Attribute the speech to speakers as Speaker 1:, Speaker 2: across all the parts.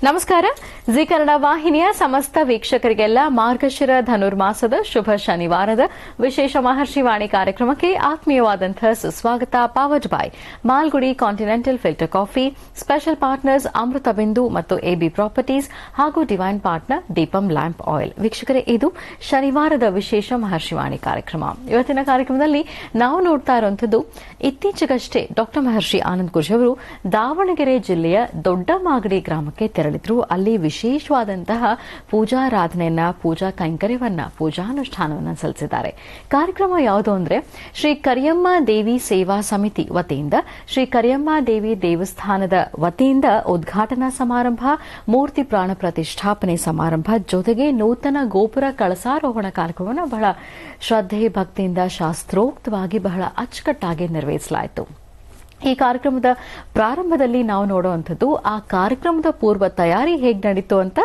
Speaker 1: ನಮಸ್ಕಾರ. ಜಿ ಕನ್ನಡ ವಾಹಿನಿಯ ಸಮಸ್ತ ವೀಕ್ಷಕರಿಗೆಲ್ಲ ಮಾರ್ಗಶಿರ ಧನುರ್ಮಾಸದ ಶುಭ ಶನಿವಾರದ ವಿಶೇಷ ಮಹರ್ಷಿವಾಣಿ ಕಾರ್ಯಕ್ರಮಕ್ಕೆ ಆತ್ಮೀಯವಾದಂತಹ ಸುಸ್ವಾಗತ. Powered by Malgudi continental filter coffee, special partners Amrita Bindu ಮತ್ತು ಎಬಿ ಪ್ರಾಪರ್ಟೀಸ್ ಹಾಗೂ divine partner Deepam lamp oil. ವೀಕ್ಷಕರೇ, ಇದು ಶನಿವಾರದ ವಿಶೇಷ ಮಹರ್ಷಿವಾಣಿ ಕಾರ್ಯಕ್ರಮ. ಇವತ್ತಿನ ಕಾರ್ಯಕ್ರಮದಲ್ಲಿ ನಾವು ನೋಡ್ತಾ ಇರುವಂತದ್ದು ಇತ್ತೀಚೆಗಷ್ಟೇ ಡಾಕ್ಟರ್ ಮಹರ್ಷಿ ಆನಂದ್ ಗುರೂಜಿ ಅವರು ದಾವಣಗೆರೆ ಜಿಲ್ಲೆಯ ದೊಡ್ಡ ಮಾಗಡಿ ಗ್ರಾಮಕ್ಕೆ ತೆರಳಿದ್ರು. ಅಲ್ಲಿ ವಿಶೇಷವಾದಂತಹ ಪೂಜಾರಾಧನೆಯನ್ನ, ಪೂಜಾ ಕೈಂಕರ್ಯವನ್ನ, ಪೂಜಾನುಷ್ಠಾನವನ್ನ ಸಲ್ಲಿಸಿದ್ದಾರೆ. ಕಾರ್ಯಕ್ರಮ ಯಾವುದು ಅಂದ್ರೆ ಶ್ರೀ ಕರಿಯಮ್ಮ ದೇವಿ ಸೇವಾ ಸಮಿತಿ ವತಿಯಿಂದ, ಶ್ರೀ ಕರಿಯಮ್ಮ ದೇವಿ ದೇವಸ್ಥಾನದ ವತಿಯಿಂದ ಉದ್ಘಾಟನಾ ಸಮಾರಂಭ, ಮೂರ್ತಿ ಪ್ರಾಣ ಪ್ರತಿಷ್ಠಾಪನೆ ಸಮಾರಂಭ, ಜೊತೆಗೆ ನೂತನ ಗೋಪುರ ಕಳಸಾರೋಹಣ ಕಾರ್ಯಕ್ರಮವನ್ನು ಬಹಳ ಶ್ರದ್ಧೆ ಭಕ್ತಿಯಿಂದ ಶಾಸ್ತ್ರೋಕ್ತವಾಗಿ ಬಹಳ ಅಚ್ಚುಕಟ್ಟಾಗಿ ನೆರವೇರಿಸಲಾಯಿತು. ಈ ಕಾರ್ಯಕ್ರಮದ ಪ್ರಾರಂಭದಲ್ಲಿ ನಾವು ನೋಡುವಂಥದ್ದು ಆ ಕಾರ್ಯಕ್ರಮದ ಪೂರ್ವ ತಯಾರಿ ಹೇಗೆ ನಡೀತು ಅಂತ,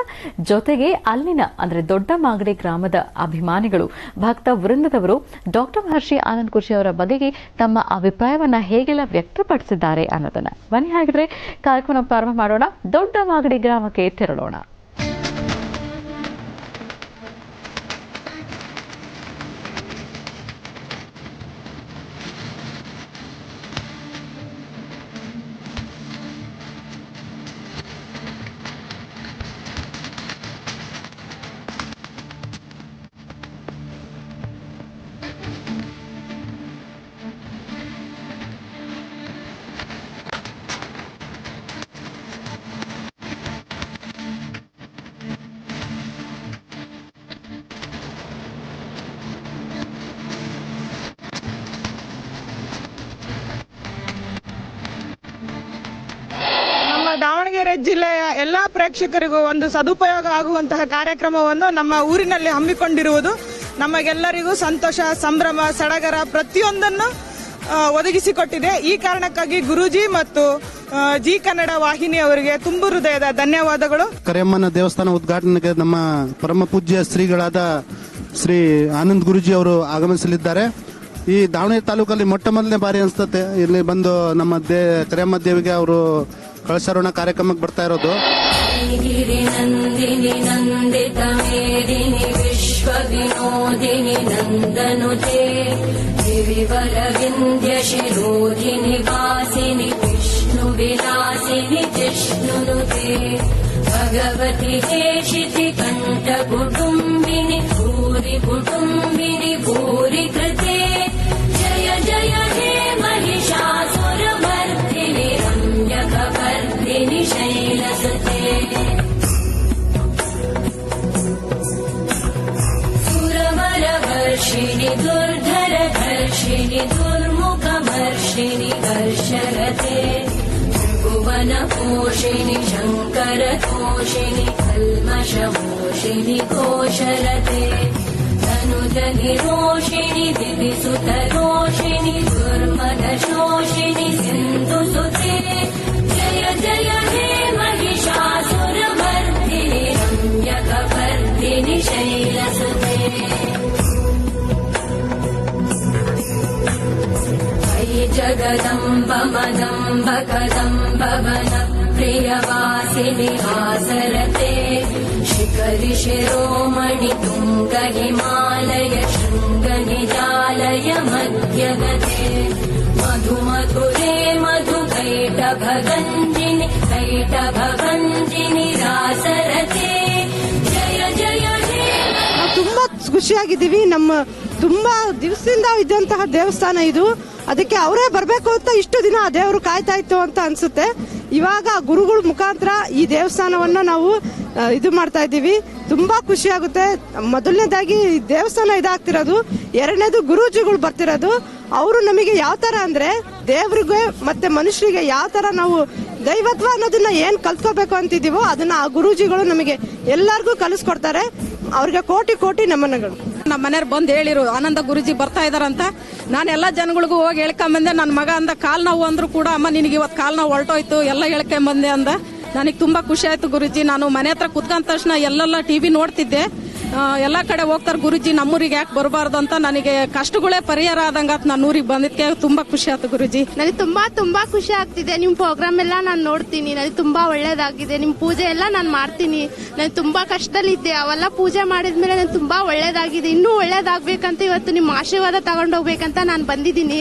Speaker 1: ಜೊತೆಗೆ ಅಲ್ಲಿನ ಅಂದ್ರೆ ದೊಡ್ಡ ಮಾಗಡಿ ಗ್ರಾಮದ ಅಭಿಮಾನಿಗಳು, ಭಕ್ತ ವೃಂದದವರು ಡಾಕ್ಟರ್ ಮಹರ್ಷಿ ಆನಂದ್ ಗುರೂಜಿ ಅವರ ಬಗೆಗೆ ತಮ್ಮ ಅಭಿಪ್ರಾಯವನ್ನ ಹೇಗೆಲ್ಲ ವ್ಯಕ್ತಪಡಿಸಿದ್ದಾರೆ ಅನ್ನೋದನ್ನ. ಬನ್ನಿ ಹಾಗಿದ್ರೆ ಕಾರ್ಯಕ್ರಮ ಪ್ರಾರಂಭ ಮಾಡೋಣ. ದೊಡ್ಡ ಮಾಗಡಿ ಗ್ರಾಮಕ್ಕೆ ತೆರಳೋಣ.
Speaker 2: ದಾವಣಗೆರೆ ಜಿಲ್ಲೆಯ ಎಲ್ಲಾ ಪ್ರೇಕ್ಷಕರಿಗೂ ಒಂದು ಸದುಪಯೋಗ ಆಗುವಂತಹ ಕಾರ್ಯಕ್ರಮವನ್ನು ನಮ್ಮ ಊರಿನಲ್ಲಿ ಹಮ್ಮಿಕೊಂಡಿರುವುದು ನಮಗೆಲ್ಲರಿಗೂ ಸಂತೋಷ, ಸಂಭ್ರಮ, ಸಡಗರ ಪ್ರತಿಯೊಂದನ್ನು ಒದಗಿಸಿಕೊಟ್ಟಿದೆ. ಈ ಕಾರಣಕ್ಕಾಗಿ ಗುರೂಜಿ ಮತ್ತು ಜಿ ಕನ್ನಡ ವಾಹಿನಿ ಅವರಿಗೆ ತುಂಬು ಹೃದಯದ ಧನ್ಯವಾದಗಳು.
Speaker 3: ಕರಿಯಮ್ಮನ ದೇವಸ್ಥಾನ ಉದ್ಘಾಟನೆಗೆ ನಮ್ಮ ಪರಮ ಪೂಜ್ಯ ಶ್ರೀಗಳಾದ ಶ್ರೀ ಆನಂದ್ ಗುರೂಜಿ ಅವರು ಆಗಮಿಸಲಿದ್ದಾರೆ. ಈ ದಾವಣಗೆರೆ ತಾಲೂಕಲ್ಲಿ ಮೊಟ್ಟ ಮೊದಲನೇ ಬಾರಿ ಅನ್ಸುತ್ತೆ ಇಲ್ಲಿ ಬಂದು ನಮ್ಮ ಕರಿಯಮ್ಮ ದೇವಿಗೆ ಅವರು ಕಳಸಾರೋಹಣ ಕಾರ್ಯಕ್ರಮಕ್ಕೆ ಬರ್ತಾ ಇರೋದು.
Speaker 4: ನಂದಿನಿ ನಂದಿತ ಮೇದಿನಿ ವಿಶ್ವ ವಿನೋದಿನಿ ನಂದನುತೆ ಗಿರಿವರ ವಿಂಧ್ಯ ಶಿರೋಧಿನಿ ವಾಸಿನಿ ವಿಷ್ಣು ವಿಲಾಸಿನಿ ಜಿಷ್ಣುನುತೆ ಭಗವತಿ ಹೇಷಿತಿ ಕಂಠ ಕುಟುಂಬಿನಿ ಭೂರಿ ಕುಟುಂಬಿನಿ ಭೂರಿ ಕೃತೆ ಜಯ ಜಯ ಹೇ ಮಹಿಷಾಸುರ ಮರ್ದಿನಿ ರಮ್ಯಕವರ್ದಿನಿ ಶೈಲಸುತೆ ಸುರವರವರ್ಷಿಣಿ ದುರ್ಧರ ಘರ್ಷಿಣಿ ದುರ್ಮುಖಮರ್ಷಿಣಿ ಘರ್ಷರತೆ ಭುವನ ಕೋಶಿನಿ ಶಂಕರ ಕೋಶಿನಿ ಕಲ್ಮಷಮೋಷಿನಿ ಕೋಶರತೆ ಧನುಧನಿ ರೋಷಿಣಿ ದಿವಿಸುತ ರೋಷಿನಿ ದುರ್ಮದ ಶೋಷಿನಿ ಸಿಂಧು ಸುತೆ ಜಯ ಜಯ ಹೇ ಮಹಿಷಾಸುರ ಮರ್ದಿನಿ ರಮ್ಯಕವರ್ದಿನಿ ಶೈಲಸುತೆ ಜಗದಂಬ ಮದಂಬ ಕದಂಬ ವನ ಪ್ರಿಯವಾಸಿನಿ ಹಾಸರತೆ ಶಿಖರಿ ಶಿರೋಮಣಿ ತುಂಗ ಹಿಮಾಲಯ ಶೃಂಗ ನಿಜಾಲಯ ಮಧ್ಯಗತೆ ಮಧು ಮಧುರೇ ಮಧು ಕೈಟ ಭಗಂಜಿನಿ ಕೈಟ ಭಗಂಜಿನಿ ರಾಸರತೆ ಜಯ ಜಯ ಹೇ.
Speaker 5: ತುಂಬಾ ಖುಷಿಯಾಗಿದ್ದೀವಿ. ನಮ್ಮ ತುಂಬಾ ದಿವಸದಿಂದ ಇದ್ದಂತಹ ದೇವಸ್ಥಾನ ಇದು. ಅದಕ್ಕೆ ಅವರೇ ಬರಬೇಕು ಅಂತ ಇಷ್ಟು ದಿನ ಆ ದೇವರು ಕಾಯ್ತಾ ಇತ್ತು ಅಂತ ಅನ್ಸುತ್ತೆ. ಇವಾಗ ಗುರುಗಳ ಮುಖಾಂತರ ಈ ದೇವಸ್ಥಾನವನ್ನ ನಾವು ಇದು ಮಾಡ್ತಾ ಇದ್ದೀವಿ. ತುಂಬಾ ಖುಷಿ ಆಗುತ್ತೆ. ಮೊದಲನೇದಾಗಿ ದೇವಸ್ಥಾನ ಇದಾಗ್ತಿರೋದು, ಎರಡನೇದು ಗುರೂಜಿಗಳು ಬರ್ತಿರೋದು. ಅವರು ನಮಗೆ ಯಾವ ತರ ಅಂದ್ರೆ ದೇವ್ರಿಗೆ ಮತ್ತೆ ಮನುಷ್ಯರಿಗೆ ಯಾವ ತರ ನಾವು ದೈವತ್ವ ಅನ್ನೋದನ್ನ ಏನ್ ಕಲ್ತ್ಕೋಬೇಕು ಅಂತಿದೀವೋ ಅದನ್ನ ಆ ಗುರೂಜಿಗಳು ನಮಗೆ ಎಲ್ಲಾರ್ಗೂ ಕಲಿಸ್ಕೊಡ್ತಾರೆ. ಅವ್ರಿಗೆ ಕೋಟಿ ಕೋಟಿ ನಮನಗಳು.
Speaker 6: ನಮ್ಮ ಮನೆಯವ್ರು ಬಂದು ಹೇಳಿರು ಆನಂದ ಗುರೂಜಿ ಬರ್ತಾ ಇದಾರಂತ. ನಾನು ಎಲ್ಲಾ ಜನಗಳಿಗೂ ಹೋಗಿ ಹೇಳ್ಕೊಂಬಂದೆ. ನನ್ನ ಮಗ ಅಂದ ಕಾಲ್ ನೋವು ಅಂದ್ರು ಕೂಡ, ಅಮ್ಮ ನಿನಗೆ ಇವತ್ತು ಕಾಲ್ ನೋವು ಹೊರಟೋಯ್ತು ಎಲ್ಲ ಹೇಳ್ಕೊಂಬಂದೆ ಅಂದ. ನನಗೆ ತುಂಬಾ ಖುಷಿ ಆಯ್ತು ಗುರೂಜಿ. ನಾನು ಮನೆ ಹತ್ರ ಕುತ್ಕೊಂಡ ತಕ್ಷಣ ಎಲ್ಲೆಲ್ಲ ಟಿವಿ ನೋಡ್ತಿದ್ದೆ. ಎಲ್ಲ ಕಡೆ ಹೋಗ್ತಾರೆ ಗುರುಜಿ ನಮ್ಮೂರಿಗೆ ಯಾಕೆ ಬರಬಾರ್ದು ಅಂತ ನನಗೆ ಕಷ್ಟಗಳೇ ಪರಿಹಾರ ಆದಂಗಾತ್ ನಾನು ಊರಿಗೆ ಬಂದಿದ್ಕೆ ತುಂಬಾ ಖುಷಿ ಆಯ್ತು ಗುರುಜಿ.
Speaker 7: ನನಗೆ ತುಂಬಾ ಖುಷಿ ಆಗ್ತಿದೆ. ನಿಮ್ ಪ್ರೋಗ್ರಾಮ್ ಎಲ್ಲ ನಾನು ನೋಡ್ತೀನಿ, ನನಗೆ ತುಂಬಾ ಒಳ್ಳೇದಾಗಿದೆ. ನಿಮ್ ಪೂಜೆ ಎಲ್ಲ ನಾನು ಮಾಡ್ತೀನಿ. ನಾನು ತುಂಬಾ ಕಷ್ಟದಲ್ಲಿದ್ದೆ, ಅವೆಲ್ಲ ಪೂಜೆ ಮಾಡಿದ್ಮೇಲೆ ನನಗೆ ತುಂಬಾ ಒಳ್ಳೇದಾಗಿದೆ. ಇನ್ನೂ ಒಳ್ಳೇದಾಗ್ಬೇಕಂತ ಇವತ್ತು ನಿಮ್ಮ ಆಶೀರ್ವಾದ ತಗೊಂಡೋಗ್ಬೇಕಂತ ನಾನು ಬಂದಿದ್ದೀನಿ.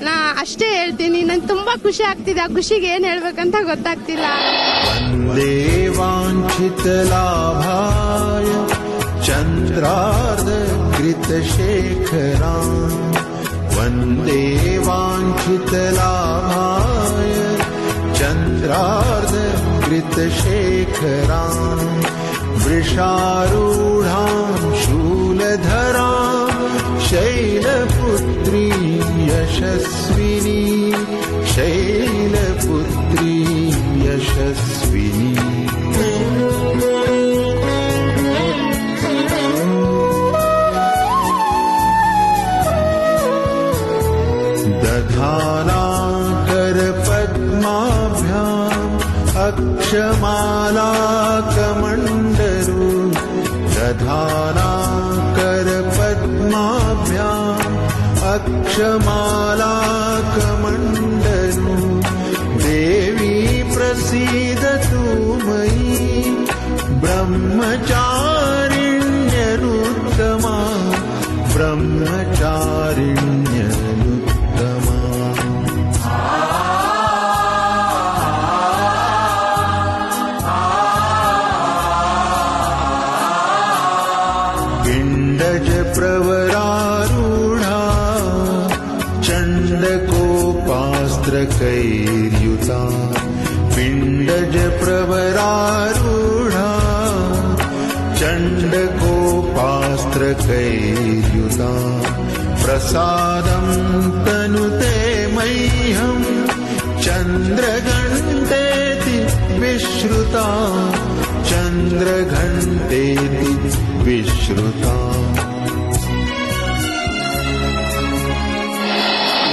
Speaker 7: ನಾ ಅಷ್ಟೇ ಹೇಳ್ತೀನಿ, ನಂಗೆ ತುಂಬಾ ಖುಷಿ ಆಗ್ತಿದೆ. ಆ ಖುಷಿಗೆ ಏನ್ ಹೇಳ್ಬೇಕಂತ ಗೊತ್ತಾಗ್ತಿಲ್ಲ.
Speaker 8: ವಂದೇ ವಾಂಛಿತ ಲಾಭಾಯ ಚಂದ್ರಾರ್ಧ ಕೃತ ಶೇಖರಾ ವಂದೇ ವಾಂಛಿತ ಲಾಭಾಯ ಚಂದ್ರಾರ್ಧ ಕೃತ ಶೇಖರಾ ವೃಷಾರೂಢಾಂ ಶೂಲಧರಾಂ ಶೈಲಪುತ್ರೀ ಯಶಸ್ವಿನಿ ಶೈಲಪುತ್ರೀ ಯಶಸ್ವಿನಿ दधानाकर पद्माभ्याम् अक्षमालाकमण्डलू दधानाकर पद्माभ्याम् अक्षमालाकमण्डलू देवी प्रसीदतु मयि ब्रह्मचारिण्यनुत्तमा ब्रह्मचारिण्यनुत्तमा पिण्डज प्रवरारूढा चण्डकोपास्त्रकैर्युता पिण्डज प्रवरारूढा चण्डकोपास्त्रकैर्युता प्रसादं तनुते मह्यं चन्द्रघण्टेति विश्रुता चन्द्रघण्टेति विश्रुता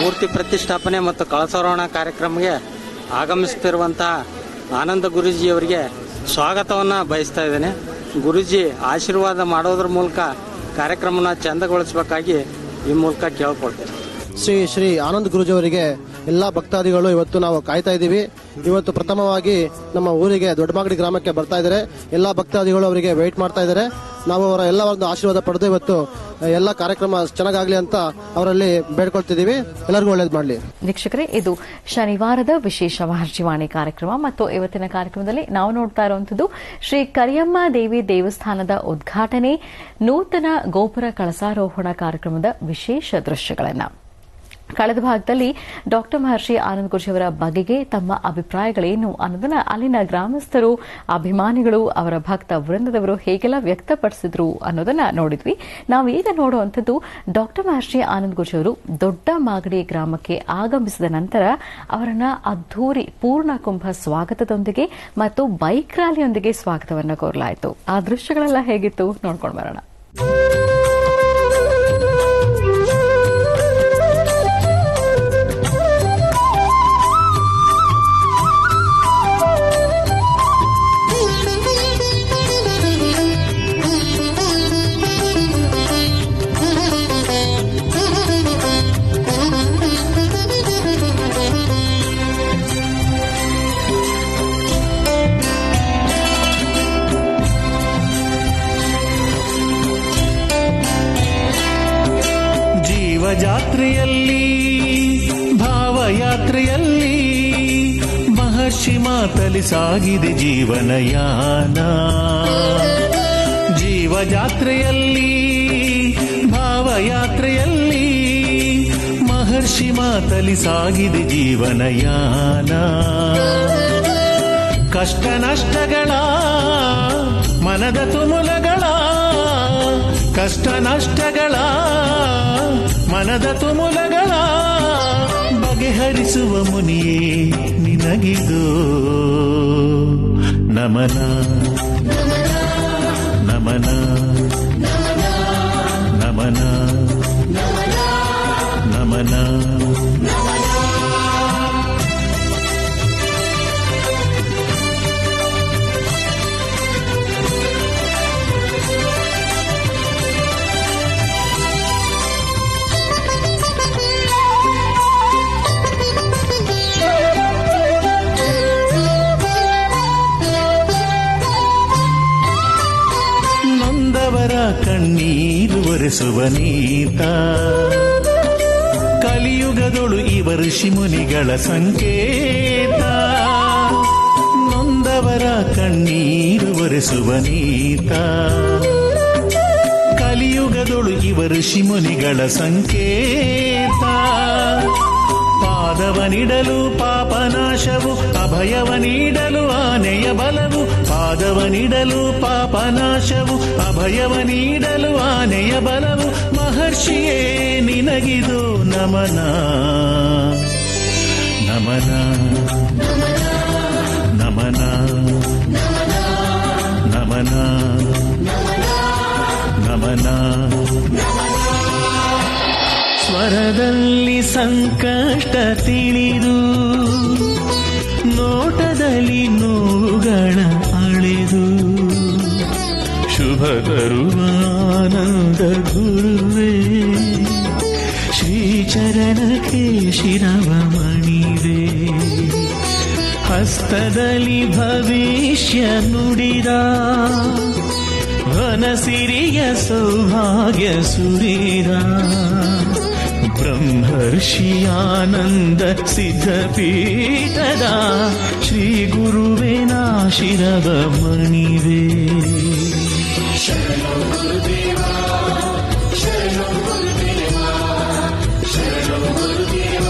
Speaker 9: ಮೂರ್ತಿ ಪ್ರತಿಷ್ಠಾಪನೆ ಮತ್ತು ಕಳಸಾರೋಹಣ ಕಾರ್ಯಕ್ರಮಕ್ಕೆ ಆಗಮಿಸುತ್ತಿರುವಂತಹ ಆನಂದ ಗುರೂಜಿಯವರಿಗೆ ಸ್ವಾಗತವನ್ನು ಬಯಸ್ತಾ ಇದ್ದೇನೆ. ಗುರೂಜಿ ಆಶೀರ್ವಾದ ಮಾಡೋದ್ರ ಮೂಲಕ ಕಾರ್ಯಕ್ರಮನ ಚಂದಗೊಳಿಸಬೇಕಾಗಿ ಈ ಮೂಲಕ ಕೇಳ್ಕೊಳ್ತೇನೆ.
Speaker 10: ಶ್ರೀ ಆನಂದ್ ಗುರೂಜಿ ಅವರಿಗೆ ಎಲ್ಲಾ ಭಕ್ತಾದಿಗಳು ಇವತ್ತು ನಾವು ಕಾಯ್ತಾ ಇದ್ದೀವಿ. ಇವತ್ತು ಪ್ರಥಮವಾಗಿ ನಮ್ಮ ಊರಿಗೆ ದೊಡ್ಡಮಾಗಡಿ ಗ್ರಾಮಕ್ಕೆ ಬರ್ತಾ ಇದ್ದಾರೆ. ಎಲ್ಲಾ ಭಕ್ತಾದಿಗಳು ಅವರಿಗೆ ವೇಟ್ ಮಾಡ್ತಾ ಇದ್ದಾರೆ. ನಾವು ಅವರ ಎಲ್ಲ ಒಂದು ಆಶೀರ್ವಾದ ಪಡೆದು ಇವತ್ತು ಎಲ್ಲ ಕಾರ್ಯಕ್ರಮ ಚೆನ್ನಾಗಾಗ್ಲಿ ಅಂತ ಅವರಲ್ಲಿ ಬೇಡ್ಕೊಳ್ತಿದ್ದೀವಿ. ಎಲ್ಲರಿಗೂ ಒಳ್ಳೇದು ಮಾಡಲಿ.
Speaker 1: ವೀಕ್ಷಕರೇ, ಇದು ಶನಿವಾರದ ವಿಶೇಷ ಮಹರ್ಷಿವಾಣಿ ಕಾರ್ಯಕ್ರಮ ಮತ್ತು ಇವತ್ತಿನ ಕಾರ್ಯಕ್ರಮದಲ್ಲಿ ನಾವು ನೋಡ್ತಾ ಇರುವಂತದ್ದು ಶ್ರೀ ಕರಿಯಮ್ಮ ದೇವಿ ದೇವಸ್ಥಾನದ ಉದ್ಘಾಟನೆ, ನೂತನ ಗೋಪುರ ಕಳಸಾರೋಹಣ ಕಾರ್ಯಕ್ರಮದ ವಿಶೇಷ ದೃಶ್ಯಗಳನ್ನು. ಕಳೆದ ಭಾಗದಲ್ಲಿ ಡಾಕ್ಟರ್ ಮಹರ್ಷಿ ಆನಂದ್ ಗುರೂಜಿ ಅವರ ಬಗೆಗೆ ತಮ್ಮ ಅಭಿಪ್ರಾಯಗಳೇನು ಅನ್ನೋದನ್ನ ಅಲ್ಲಿನ ಗ್ರಾಮಸ್ಥರು, ಅಭಿಮಾನಿಗಳು, ಅವರ ಭಕ್ತ ವೃಂದದವರು ಹೇಗೆಲ್ಲ ವ್ಯಕ್ತಪಡಿಸಿದ್ರು ಅನ್ನೋದನ್ನ ನೋಡಿದ್ವಿ. ನಾವು ಈಗ ನೋಡುವಂಥದ್ದು ಡಾಕ್ಟರ್ ಮಹರ್ಷಿ ಆನಂದ್ ಗುರೂಜಿ ಅವರು ದೊಡ್ಡ ಮಾಗಡಿ ಗ್ರಾಮಕ್ಕೆ ಆಗಮಿಸಿದ ನಂತರ ಅವರನ್ನ ಅದ್ಧೂರಿ ಪೂರ್ಣ ಕುಂಭ ಸ್ವಾಗತದೊಂದಿಗೆ ಮತ್ತು ಬೈಕ್ ರ್ಯಾಲಿಯೊಂದಿಗೆ ಸ್ವಾಗತವನ್ನು ಕೋರಲಾಯಿತು. ಆ ದೃಶ್ಯಗಳೆಲ್ಲ ಹೇಗಿತ್ತು ನೋಡ್ಕೊಂಡು ಬರೋಣ.
Speaker 11: ಜಾತ್ರೆಯಲ್ಲಿ ಭಾವಯಾತ್ರೆಯಲ್ಲಿ ಮಹರ್ಷಿ ಮಾತಲಿ ಸಾಗಿದೆ ಜೀವನಯಾನ. ಜೀವಜಾತ್ರೆಯಲ್ಲಿ ಭಾವಯಾತ್ರೆಯಲ್ಲಿ ಮಹರ್ಷಿ ಮಾತಲಿ ಸಾಗಿದೆ ಜೀವನಯಾನ. ಕಷ್ಟ ನಷ್ಟಗಳ ಮನದ ತುಮುಲಗಳ ಕಷ್ಟ ನಷ್ಟಗಳ ಮನದ ತುಮುಲಗಳ ಬಗೆಹರಿಸುವ ಮುನಿಯೇ ನಿನಗಿದು ನಮನ ನಮನ ನಮನ ನಮನ. ಕಣ್ಣೀರು ಒರೆಸುವ ನೀತ. ಕಲಿಯುಗದೊಳು ಇವ ಋಷಿ ಮುನಿಗಳ ಸಂಕೇತ. ನೊಂದವರ ಕಣ್ಣೀರು ಒರೆಸುವ ನೀತ. ಕಲಿಯುಗದೊಳು ಇವ ಋಷಿ ಮುನಿಗಳ ಸಂಕೇತ. ಪಾದವ ನೀಡಲು ಪಾಪನಾಶವು, ಅಭಯವ ನೀಡಲು ಆನೆಯ ಬಲವು. ಪಾದವ ನೀಡಲು ಪಾಪನಾಶವು, ಅಭಯವ ನೀಡಲು ಆನೆಯ ಬಲವು. ಮಹರ್ಷಿಯೇ ನಿನಗಿದು ನಮನ ನಮನ ನಮನ ನಮನ ನಮನ. ಸ್ವರದಲ್ಲಿ ಸಂಕಷ್ಟ ತಿಳಿದು, ನೋಟದಲ್ಲಿ ನೋವುಗಳ ಅಳೆದು, ಶುಭ ತರುವಾನಂದ ಗುರುವೇ ಶ್ರೀಚರಣಕ್ಕೆ ಶಿರವ ಮಣಿವೆ. ಹಸ್ತದಲ್ಲಿ ಭವಿಷ್ಯ ನುಡಿದ, ವನಸಿರಿಯ ಸೌಭಾಗ್ಯ ಸುರಿದ. ಬ್ರಹ್ಮರ್ಷಿಯಾನಂದ ಸಿದ್ಧಪೀಠದ ಶ್ರೀ ಗುರುವೇನ ಶಿರವ ಮಣಿವೆ. ಶರಣೋ ಗುರುದೇವ, ಶರಣೋ ಗುರುದೇವ, ಶರಣೋ ಗುರುದೇವ,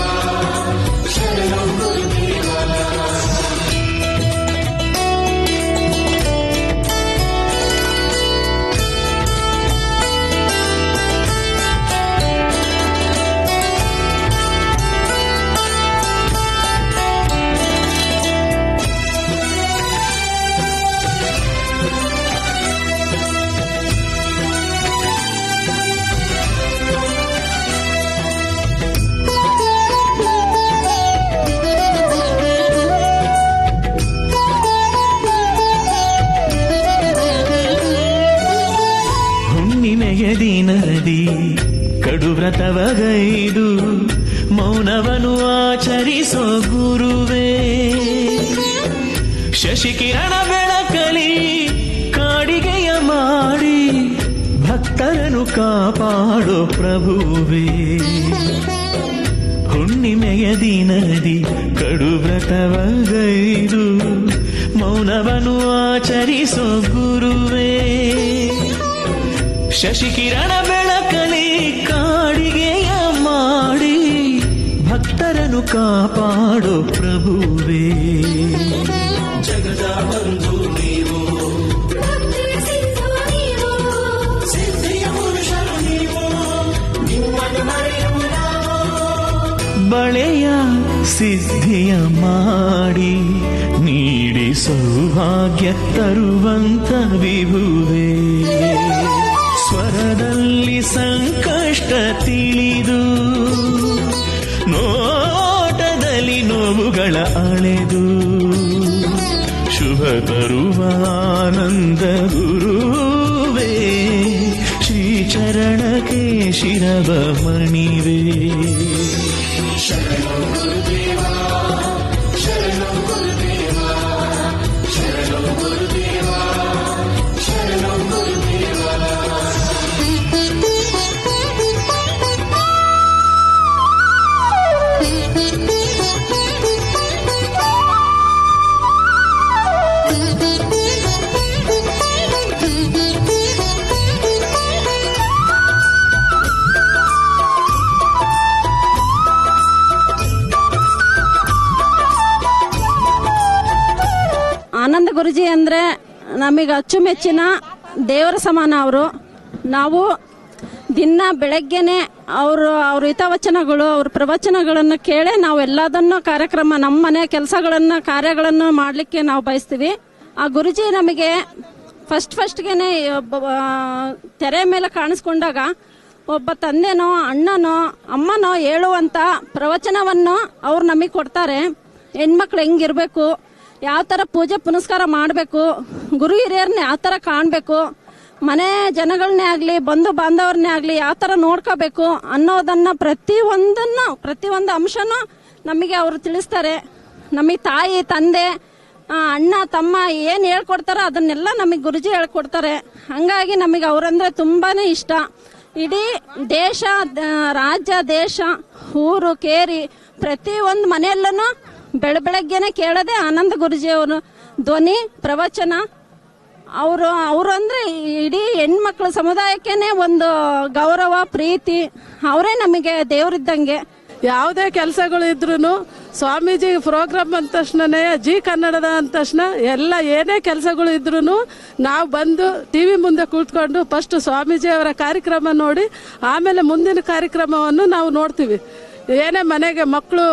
Speaker 11: ಶರಣೋ ಗುರುದೇವ. ದಿನದಿ ಕಡು ವ್ರತವಗೈದು ಮೌನವನು ಆಚರಿಸೋ ಗುರುವೇ. ಶಶಿಕಿರಣ ಬೆಳಕಲಿ ಕಾಡಿಗೆಯ ಮಾಡಿ ಭಕ್ತರನ್ನು ಕಾಪಾಡೋ ಪ್ರಭುವೇ. ಹುಣ್ಣಿಮೆಯ ದಿನದಿ ಕಡು ವ್ರತವಗೈದು ಮೌನವನು ಆಚರಿಸೋ ಗುರುವೇ. ಶಶಿಕಿರಣ ಬೆಳಕಲಿ ಕಾಡಿಗೆಯ ಮಾಡಿ ಭಕ್ತರನ್ನು ಕಾಪಾಡೋ ಪ್ರಭುವೇ. ಜಗದ ಬಂಧು ನೀವು, ಸಿದ್ಧಿಯ ಪುರುಷರು ನೀವು, ನಿಮ್ಮನ್ನು ಮರೆಯುವ ಬಳೆಯ ಸಿದ್ಧಿಯ ಮಾಡಿ ನೀಡಿ ಸೌಭಾಗ್ಯ ತರುವಂತ ವಿಭುವೇ. ಸ್ವರದಲ್ಲಿ ಸಂಕಷ್ಟ ತಿಳಿದು, ನೋಟದಲ್ಲಿ ನೋವುಗಳ ಅಳೆದು, ಶುಭ ತರುವಾನಂದ ಗುರುವೇ ಶ್ರೀಚರಣಕ್ಕೆ ಶಿರವ ಮಣಿವೆ. ಶರಣೋ ಗುರುದೇವ, ಶರಣೋ ಗುರುದೇವ, ಶರಣೋ ಗುರುದೇವ, ಶರಣೋ ಗುರುದೇವ.
Speaker 6: ಆನಂದ ಗುರುಜಿ ಅಂದರೆ ನಮಗೆ ಅಚ್ಚುಮೆಚ್ಚಿನ ದೇವರ ಸಮಾನ ಅವರು. ನಾವು ದಿನ ಬೆಳಗ್ಗೆನೆ ಅವ್ರ ಹಿತವಚನಗಳು, ಅವ್ರ ಪ್ರವಚನಗಳನ್ನು ಕೇಳೇ ನಾವು ಎಲ್ಲದನ್ನು ಕಾರ್ಯಕ್ರಮ, ನಮ್ಮ ಮನೆ ಕೆಲಸಗಳನ್ನು ಕಾರ್ಯಗಳನ್ನು ಮಾಡಲಿಕ್ಕೆ ನಾವು ಬಯಸ್ತೀವಿ. ಆ ಗುರುಜಿ ನಮಗೆ ಫಸ್ಟ್ಗೆನೆ ತೆರೆ ಮೇಲೆ ಕಾಣಿಸ್ಕೊಂಡಾಗ ಒಬ್ಬ ತಂದೆನೋ ಅಣ್ಣನೋ ಅಮ್ಮನೋ ಹೇಳುವಂಥ ಪ್ರವಚನವನ್ನು ಅವ್ರು ನಮಗೆ ಕೊಡ್ತಾರೆ. ಹೆಣ್ಮಕ್ಳು ಹೆಂಗಿರಬೇಕು, ಯಾವ ಥರ ಪೂಜೆ ಪುನಸ್ಕಾರ ಮಾಡಬೇಕು, ಗುರು ಹಿರಿಯರನ್ನ ಯಾವ ಥರ ಕಾಣಬೇಕು, ಮನೆ ಜನಗಳನ್ನೇ ಆಗಲಿ ಬಂಧು ಬಾಂಧವರನ್ನೇ ಆಗಲಿ ಯಾವ ಥರ ನೋಡ್ಕೋಬೇಕು ಅನ್ನೋದನ್ನು ಪ್ರತಿಯೊಂದು ಅಂಶನೂ ನಮಗೆ ಅವರು ತಿಳಿಸ್ತಾರೆ. ನಮಗೆ ತಾಯಿ ತಂದೆ ಅಣ್ಣ ತಮ್ಮ ಏನು ಹೇಳ್ಕೊಡ್ತಾರೋ ಅದನ್ನೆಲ್ಲ ನಮಗೆ ಗುರುಜಿ ಹೇಳ್ಕೊಡ್ತಾರೆ. ಹಂಗಾಗಿ ನಮಗೆ ಅವರಂದ್ರೆ ತುಂಬಾನೇ ಇಷ್ಟ. ಇಡೀ ದೇಶ, ರಾಜ್ಯ, ದೇಶ, ಊರು, ಕೇರಿ ಪ್ರತಿಯೊಂದು ಮನೆಯಲ್ಲೂ ಬೆಳಗ್ಗೆನೆ ಕೇಳೋದೆ ಆನಂದ ಗುರುಜಿಯವರು ಧ್ವನಿ ಪ್ರವಚನ. ಅವರು ಅಂದ್ರೆ ಇಡೀ ಹೆಣ್ಮಕ್ಳ ಸಮುದಾಯಕ್ಕೇನೆ ಒಂದು ಗೌರವ, ಪ್ರೀತಿ. ಅವರೇ ನಮಗೆ ದೇವರಿದ್ದಂಗೆ.
Speaker 5: ಯಾವುದೇ ಕೆಲಸಗಳು ಇದ್ರು ಸ್ವಾಮೀಜಿ ಪ್ರೋಗ್ರಾಮ್ ಅಂದ ತಕ್ಷಣನೇ ಜಿ ಕನ್ನಡದ ಅಂದ ತಕ್ಷಣ ಎಲ್ಲ ಏನೇ ಕೆಲಸಗಳು ಇದ್ರು ನಾವು ಬಂದು ಟಿವಿ ಮುಂದೆ ಕೂತ್ಕೊಂಡು ಫಸ್ಟ್ ಸ್ವಾಮೀಜಿ ಅವರ ಕಾರ್ಯಕ್ರಮ ನೋಡಿ ಆಮೇಲೆ ಮುಂದಿನ ಕಾರ್ಯಕ್ರಮವನ್ನು ನಾವು ನೋಡ್ತೀವಿ. ಏನೇ ಮನೆಗೆ ಮಕ್ಕಳು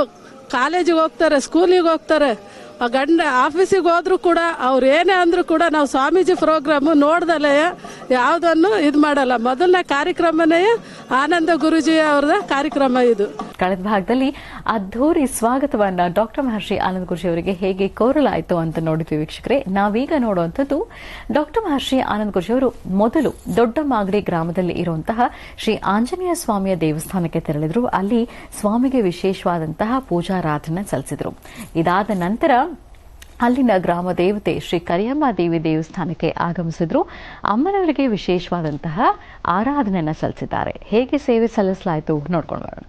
Speaker 5: ಕಾಲೇಜಿಗೆ ಹೋಗ್ತಾರೆ, ಸ್ಕೂಲಿಗೆ ಹೋಗ್ತಾರೆ, ಗಂಡ ಆಫೀಸಿಗೆ ಹೋದ್ರು ಕೂಡ ಅವ್ರು ಏನೇ ಅಂದ್ರೂ ಕೂಡ ನಾವು ಸ್ವಾಮೀಜಿ ಪ್ರೋಗ್ರಾಮ್ ನೋಡ್ದಲೇ ಯಾವುದನ್ನು ಇದು ಮಾಡಲ್ಲ. ಮೊದಲನೇ ಕಾರ್ಯಕ್ರಮನೇ ಆನಂದ ಗುರುಜಿ ಅವರ ಕಾರ್ಯಕ್ರಮ ಇದು.
Speaker 1: ಕಳೆದ ಭಾಗದಲ್ಲಿ ಅದ್ಧೂರಿ ಸ್ವಾಗತವನ್ನ ಡಾಕ್ಟರ್ ಮಹರ್ಷಿ ಆನಂದ ಗುರುಜಿ ಅವರಿಗೆ ಹೇಗೆ ಕೋರಲಾಯಿತು ಅಂತ ನೋಡಿದ್ವಿ ವೀಕ್ಷಕರೇ. ನಾವೀಗ ನೋಡುವಂಥದ್ದು ಡಾಕ್ಟರ್ ಮಹರ್ಷಿ ಆನಂದ ಗುರುಜಿ ಅವರು ಮೊದಲು ದೊಡ್ಡ ಮಾಗಡಿ ಗ್ರಾಮದಲ್ಲಿ ಇರುವಂತಹ ಶ್ರೀ ಆಂಜನೇಯ ಸ್ವಾಮಿಯ ದೇವಸ್ಥಾನಕ್ಕೆ ತೆರಳಿದ್ರು. ಅಲ್ಲಿ ಸ್ವಾಮಿಗೆ ವಿಶೇಷವಾದಂತಹ ಪೂಜಾರಾಧನೆ ಸಲ್ಲಿಸಿದ್ರು. ಇದಾದ ನಂತರ ಅಲ್ಲಿನ ಗ್ರಾಮ ದೇವತೆ ಶ್ರೀ ಕರಿಯಮ್ಮ ದೇವಿ ದೇವಸ್ಥಾನಕ್ಕೆ ಆಗಮಿಸಿದ್ರು. ಅಮ್ಮನವರಿಗೆ ವಿಶೇಷವಾದಂತಹ ಆರಾಧನೆಯನ್ನ ಸಲ್ಲಿಸಿದ್ದಾರೆ. ಹೇಗೆ ಸೇವೆ ಸಲ್ಲಿಸಲಾಯಿತು ನೋಡ್ಕೊಂಡು ಬರೋಣ.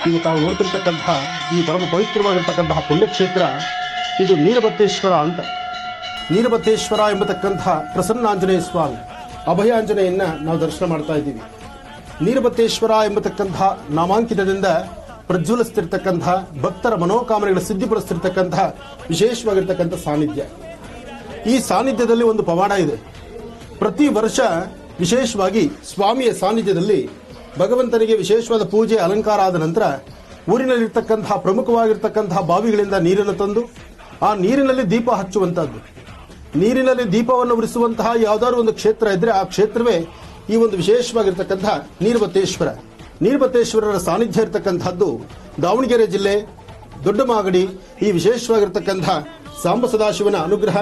Speaker 12: ಈಗ ತಾವು ನೋಡ್ತಿರ್ತಕ್ಕಂತಹ ಈ ಪರಮ ಪವಿತ್ರವಾಗಿರ್ತಕ್ಕಂತಹ ಪುಣ್ಯಕ್ಷೇತ್ರ ಇದು ನೀಲಬತ್ತೇಶ್ವರ ಅಂತ. ನೀಲಬತ್ತೇಶ್ವರ ಎಂಬತಕ್ಕಂತಹ ಪ್ರಸನ್ನಾಂಜನೇಯ ಸ್ವಾಮಿ, ಅಭಯಾಂಜನೆಯನ್ನ ನಾವು ದರ್ಶನ ಮಾಡ್ತಾ ಇದ್ದೀವಿ. ನೀಲಬತ್ತೇಶ್ವರ ಎಂಬತಕ್ಕಂತಹ ನಾಮಾಂಕಿತದಿಂದ ಪ್ರಜ್ವಲಿಸ್ತಿರ್ತಕ್ಕಂತಹ ಭಕ್ತರ ಮನೋಕಾಮನೆಗಳ ಸಿದ್ಧಿಪಡಿಸ್ತಿರ್ತಕ್ಕಂತಹ ವಿಶೇಷವಾಗಿರ್ತಕ್ಕಂಥ ಸಾನ್ನಿಧ್ಯ. ಈ ಸಾನ್ನಿಧ್ಯದಲ್ಲಿ ಒಂದು ಪವಾಡ ಇದೆ. ಪ್ರತಿ ವರ್ಷ ವಿಶೇಷವಾಗಿ ಸ್ವಾಮಿಯ ಸಾನ್ನಿಧ್ಯದಲ್ಲಿ ಭಗವಂತನಿಗೆ ವಿಶೇಷವಾದ ಪೂಜೆ ಅಲಂಕಾರ ಆದ ನಂತರ ಊರಿನಲ್ಲಿರ್ತಕ್ಕಂತಹ ಪ್ರಮುಖವಾಗಿರ್ತಕ್ಕಂತಹ ಬಾವಿಗಳಿಂದ ನೀರನ್ನು ತಂದು ಆ ನೀರಿನಲ್ಲಿ ದೀಪ ಹಚ್ಚುವಂತಹದ್ದು. ನೀರಿನಲ್ಲಿ ದೀಪವನ್ನು ಉರಿಸುವಂತಹ ಯಾವುದಾದ್ರು ಒಂದು ಕ್ಷೇತ್ರ ಇದ್ರೆ ಆ ಕ್ಷೇತ್ರವೇ ಈ ಒಂದು ವಿಶೇಷವಾಗಿರ್ತಕ್ಕಂತಹ ನೀಲಬತ್ತೇಶ್ವರ. ನೀಲಬತ್ತೇಶ್ವರರ ಸಾನ್ನಿಧ್ಯ ಇರತಕ್ಕಂತಹದ್ದು ದಾವಣಗೆರೆ ಜಿಲ್ಲೆ ದೊಡ್ಡ ಮಾಗಡಿ. ಈ ವಿಶೇಷವಾಗಿರ್ತಕ್ಕಂತಹ ಸಾಂಬ ಸದಾಶಿವನ ಅನುಗ್ರಹ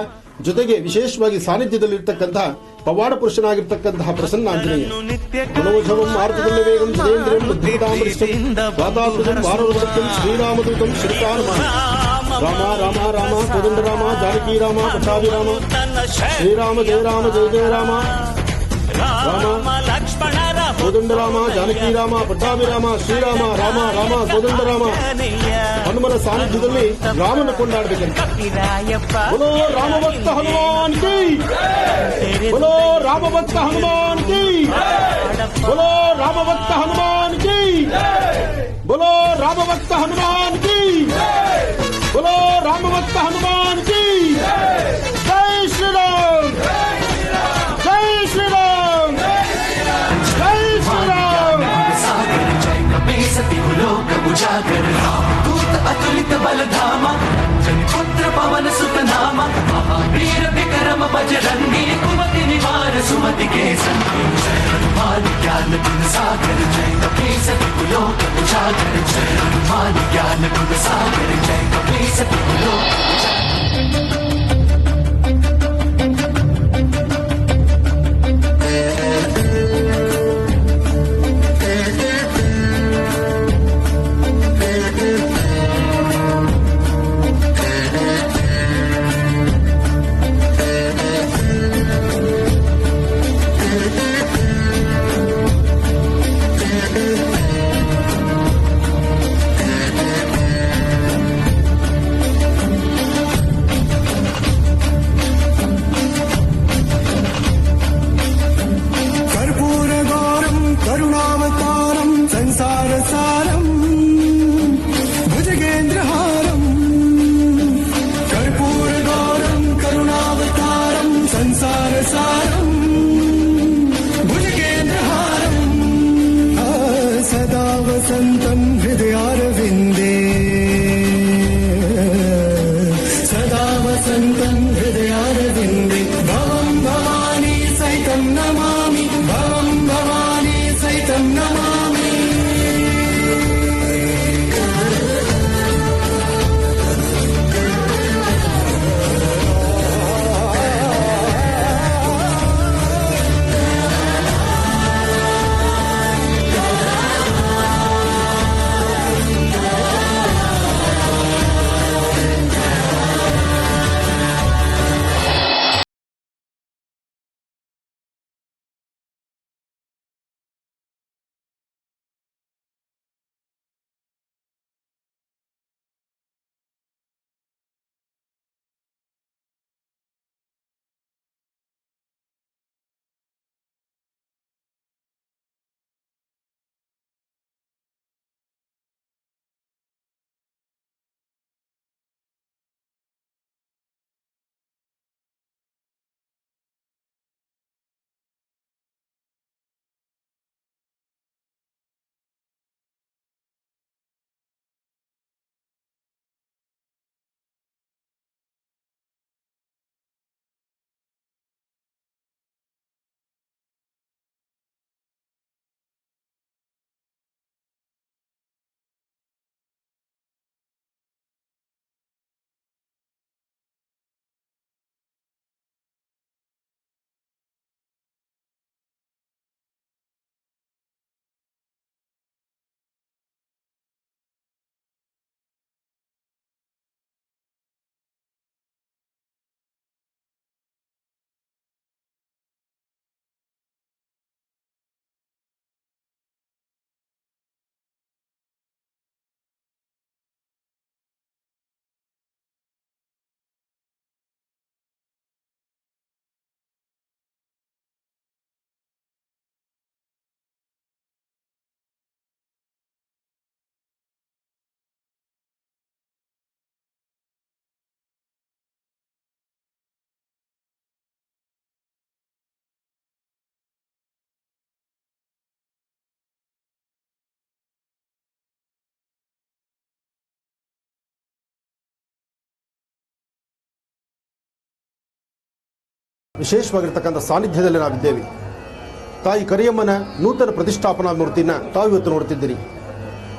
Speaker 12: ಜೊತೆಗೆ ವಿಶೇಷವಾಗಿ ಸಾನ್ನಿಧ್ಯದಲ್ಲಿರ್ತಕ್ಕಂತಹ ಪವಾಡ ಪುರುಷನಾಗಿರ್ತಕ್ಕಂತಹ ಪ್ರಸನ್ನಾಂಜನೇಯ. ಮನೋಜವಂ ಆರ್ತದಲ್ಲಿ ವೇಗಂ ಜಿತೇಂದ್ರಿಯಂ ಬುದ್ಧಿತಾಮರಿಷ್ಟಂ ವಾತಾಪೃತಂ ವಾರವೃತಂ ಶ್ರೀರಾಮದೂತಂ ಶ್ರೀಕಾರಮ. ರಾಮ ರಾಮ ರಾಮ ಕೋದಂಡ ರಾಮ ಜಾನಕಿ ರಾಮ ಪಟ್ಟಾಭಿ ರಾಮ. ಶ್ರೀರಾಮ ಜಯ ರಾಮ ಜಯ ಜಯ ರಾಮ. ರಾಮ ಕೋದಂಡ ರಾಮ ಜಾನಕಿ ರಾಮ ಪಟ್ಟಾಭಿ ರಾಮ ಶ್ರೀರಾಮ ರಾಮ ರಾಮ ಕೋದಂಡ ರಾಮ. ಹನುಮನ ಸಾನ್ನಿಧ್ಯದಲ್ಲಿ ರಾಮನ ಕೊಂಡಾಡಬೇಕಂತ. बोलो रामभक्त हनुमान की, बोलो रामभक्त हनुमान की, बोलो रामभक्त हनुमान की, बोलो रामभक्त हनुमान की, बोलो रामभक्त हनुमान की. जय श्री राम, जय श्री राम, जय श्री राम. अतुलित बलधामा पुत्र पवन सुत नाम वीर विक्रम बजरंगी कुमति निवार सुमति के हनुमान ज्ञान गुण सागर जय कपीसति कुलोक उजागर. जय हनुमान ज्ञान गुण सागर जय कपीसति कुलोक उजागर.
Speaker 11: सदा वसन्तं हृदयारवे
Speaker 13: ವಿಶೇಷವಾಗಿರ್ತಕ್ಕಂಥ ಸಾನ್ನಿಧ್ಯದಲ್ಲಿ ನಾವಿದ್ದೇವೆ. ತಾಯಿ ಕರಿಯಮ್ಮನ ನೂತನ ಪ್ರತಿಷ್ಠಾಪನಾ ಮೂರ್ತಿನ ತಾವು ಇವತ್ತು ನೋಡ್ತಿದ್ದೀರಿ.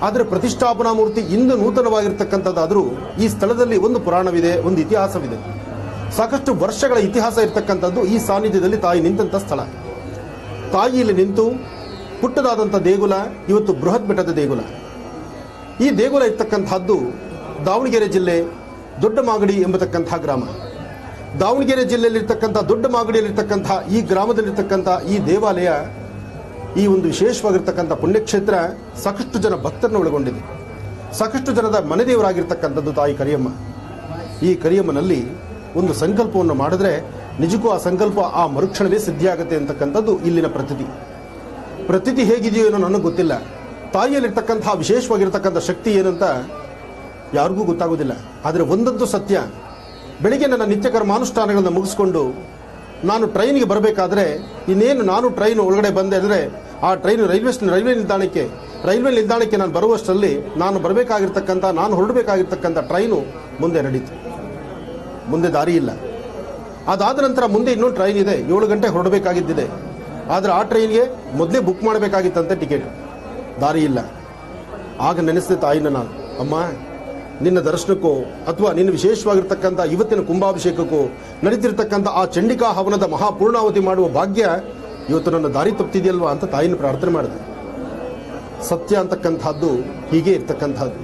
Speaker 13: ಆದರೆ ಪ್ರತಿಷ್ಠಾಪನಾ ಮೂರ್ತಿ ಇಂದು ನೂತನವಾಗಿರ್ತಕ್ಕಂಥದ್ದಾದರೂ ಈ ಸ್ಥಳದಲ್ಲಿ ಒಂದು ಪುರಾಣವಿದೆ, ಒಂದು ಇತಿಹಾಸವಿದೆ. ಸಾಕಷ್ಟು ವರ್ಷಗಳ ಇತಿಹಾಸ ಇರತಕ್ಕಂಥದ್ದು ಈ ಸಾನ್ನಿಧ್ಯದಲ್ಲಿ ತಾಯಿ ನಿಂತಹ ಸ್ಥಳ. ತಾಯಿ ಇಲ್ಲಿ ನಿಂತು ಪುಟ್ಟದಾದಂಥ ದೇಗುಲ ಇವತ್ತು ಬೃಹತ್ ಬೆಟ್ಟದ ದೇಗುಲ. ಈ ದೇಗುಲ ಇರ್ತಕ್ಕಂಥದ್ದು ದಾವಣಗೆರೆ ಜಿಲ್ಲೆ ದೊಡ್ಡ ಮಾಗಡಿ ಎಂಬತಕ್ಕಂಥ ಗ್ರಾಮ. ದಾವಣಗೆರೆ ಜಿಲ್ಲೆಯಲ್ಲಿರ್ತಕ್ಕಂಥ ದೊಡ್ಡ ಮಾಗಡಿಯಲ್ಲಿರ್ತಕ್ಕಂಥ ಈ ಗ್ರಾಮದಲ್ಲಿರ್ತಕ್ಕಂಥ ಈ ದೇವಾಲಯ, ಈ ಒಂದು ವಿಶೇಷವಾಗಿರ್ತಕ್ಕಂಥ ಪುಣ್ಯಕ್ಷೇತ್ರ ಸಾಕಷ್ಟು ಜನ ಭಕ್ತರನ್ನು ಒಳಗೊಂಡಿದೆ. ಸಾಕಷ್ಟು ಜನದ ಮನೆದೇವರಾಗಿರ್ತಕ್ಕಂಥದ್ದು ತಾಯಿ ಕರಿಯಮ್ಮ. ಈ ಕರಿಯಮ್ಮನಲ್ಲಿ ಒಂದು ಸಂಕಲ್ಪವನ್ನು ಮಾಡಿದ್ರೆ ನಿಜಕ್ಕೂ ಆ ಸಂಕಲ್ಪ ಆ ಮರುಕ್ಷಣವೇ ಸಿದ್ಧಿಯಾಗುತ್ತೆ ಅಂತಕ್ಕಂಥದ್ದು ಇಲ್ಲಿನ ಪ್ರತೀತಿ ಹೇಗಿದೆಯೋ ಏನೋ ನನಗೆ ಗೊತ್ತಿಲ್ಲ. ತಾಯಿಯಲ್ಲಿರ್ತಕ್ಕಂಥ ವಿಶೇಷವಾಗಿರ್ತಕ್ಕಂಥ ಶಕ್ತಿ ಏನಂತ ಯಾರಿಗೂ ಗೊತ್ತಾಗೋದಿಲ್ಲ. ಆದರೆ ಒಂದಂತೂ ಸತ್ಯ, ಬೆಳಿಗ್ಗೆ ನನ್ನ ನಿತ್ಯ ಕರ್ಮಾನುಷ್ಠಾನಗಳನ್ನು ಮುಗಿಸ್ಕೊಂಡು ನಾನು ಟ್ರೈನ್ಗೆ ಬರಬೇಕಾದ್ರೆ ಇನ್ನೇನು ನಾನು ಟ್ರೈನ್ ಒಳಗಡೆ ಬಂದೆ ಅಂದರೆ ಆ ಟ್ರೈನ್ ರೈಲ್ವೆ ನಿಲ್ದಾಣಕ್ಕೆ ನಾನು ಬರುವಷ್ಟರಲ್ಲಿ ನಾನು ಬರಬೇಕಾಗಿರ್ತಕ್ಕಂಥ ನಾನು ಹೊರಡಬೇಕಾಗಿರ್ತಕ್ಕಂಥ ಟ್ರೈನು ಮುಂದೆ ನಡೀತು. ಮುಂದೆ ದಾರಿ ಇಲ್ಲ. ಅದಾದ ನಂತರ ಮುಂದೆ ಇನ್ನೊಂದು ಟ್ರೈನ್ ಇದೆ, 7 ಗಂಟೆ ಹೊರಡಬೇಕಾಗಿದ್ದಿದೆ. ಆದರೆ ಆ ಟ್ರೈನ್ಗೆ ಮೊದಲೇ ಬುಕ್ ಮಾಡಬೇಕಾಗಿತ್ತಂತೆ ಟಿಕೆಟ್, ದಾರಿ ಇಲ್ಲ. ಆಗ ನೆನೆಸಿದೆ ತಾಯಿನ ನಾನು, ಅಮ್ಮ ನಿನ್ನ ದರ್ಶನಕ್ಕೋ ಅಥವಾ ನಿನ್ನ ವಿಶೇಷವಾಗಿರ್ತಕ್ಕಂಥ ಇವತ್ತಿನ ಕುಂಭಾಭಿಷೇಕಕ್ಕೋ ನಡೀತಿರ್ತಕ್ಕಂಥ ಆ ಚಂಡಿಕಾ ಹವನದ ಮಹಾಪೂರ್ಣಾವತಿ ಮಾಡುವ ಭಾಗ್ಯ ಇವತ್ತು ನನ್ನ ದಾರಿ ತಪ್ಪಿದೆಯಲ್ವಾ ಅಂತ ತಾಯಿನ ಪ್ರಾರ್ಥನೆ ಮಾಡಿದೆ. ಸತ್ಯ ಅಂತಕ್ಕಂಥದ್ದು ಹೀಗೆ ಇರ್ತಕ್ಕಂಥದ್ದು.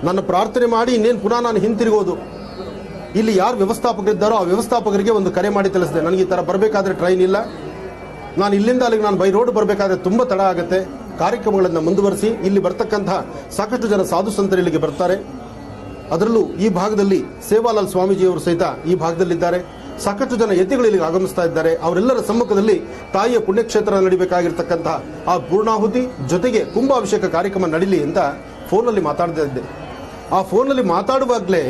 Speaker 13: ನನ್ನ ಪ್ರಾರ್ಥನೆ ಮಾಡಿ ಇನ್ನೇನು ಪುನಃ ನಾನು ಹಿಂತಿರುಗೋದು. ಇಲ್ಲಿ ಯಾರು ವ್ಯವಸ್ಥಾಪಕರಿದ್ದಾರೋ ಆ ವ್ಯವಸ್ಥಾಪಕರಿಗೆ ಒಂದು ಕರೆ ಮಾಡಿ ತಿಳಿಸಿದೆ, ನನಗೆ ಈ ಥರ ಬರಬೇಕಾದ್ರೆ ಟ್ರೈನ್ ಇಲ್ಲ, ನಾನು ಇಲ್ಲಿಂದ ಅಲ್ಲಿಗೆ ನಾನು ಬೈ ರೋಡ್ ಬರಬೇಕಾದ್ರೆ ತುಂಬ ತಡ ಆಗುತ್ತೆ. ಕಾರ್ಯಕ್ರಮಗಳನ್ನು ಮುಂದುವರಿಸಿ ಇಲ್ಲಿ ಬರ್ತಕ್ಕಂಥ ಸಾಕಷ್ಟು ಜನ ಸಾಧು ಸಂತರು ಇಲ್ಲಿಗೆ ಬರ್ತಾರೆ. ಅದರಲ್ಲೂ ಈ ಭಾಗದಲ್ಲಿ ಸೇವಾಲಾಲ್ ಸ್ವಾಮೀಜಿಯವರು ಸಹಿತ ಈ ಭಾಗದಲ್ಲಿದ್ದಾರೆ. ಸಾಕಷ್ಟು ಜನ ಯತಿಗಳು ಇಲ್ಲಿಗೆ ಆಗಮಿಸ್ತಾ ಇದ್ದಾರೆ. ಅವರೆಲ್ಲರ ಸಮ್ಮುಖದಲ್ಲಿ ತಾಯಿಯ ಪುಣ್ಯಕ್ಷೇತ್ರ ನಡಿಬೇಕಾಗಿರ್ತಕ್ಕಂಥ ಆ ಪೂರ್ಣಾಹುತಿ ಜೊತೆಗೆ ಕುಂಭಾಭಿಷೇಕ ಕಾರ್ಯಕ್ರಮ ನಡೀಲಿ ಅಂತ ಫೋನಲ್ಲಿ ಮಾತಾಡ್ತಾ ಇದ್ದೆ. ಆ ಫೋನಲ್ಲಿ ಮಾತಾಡುವಾಗಲೇ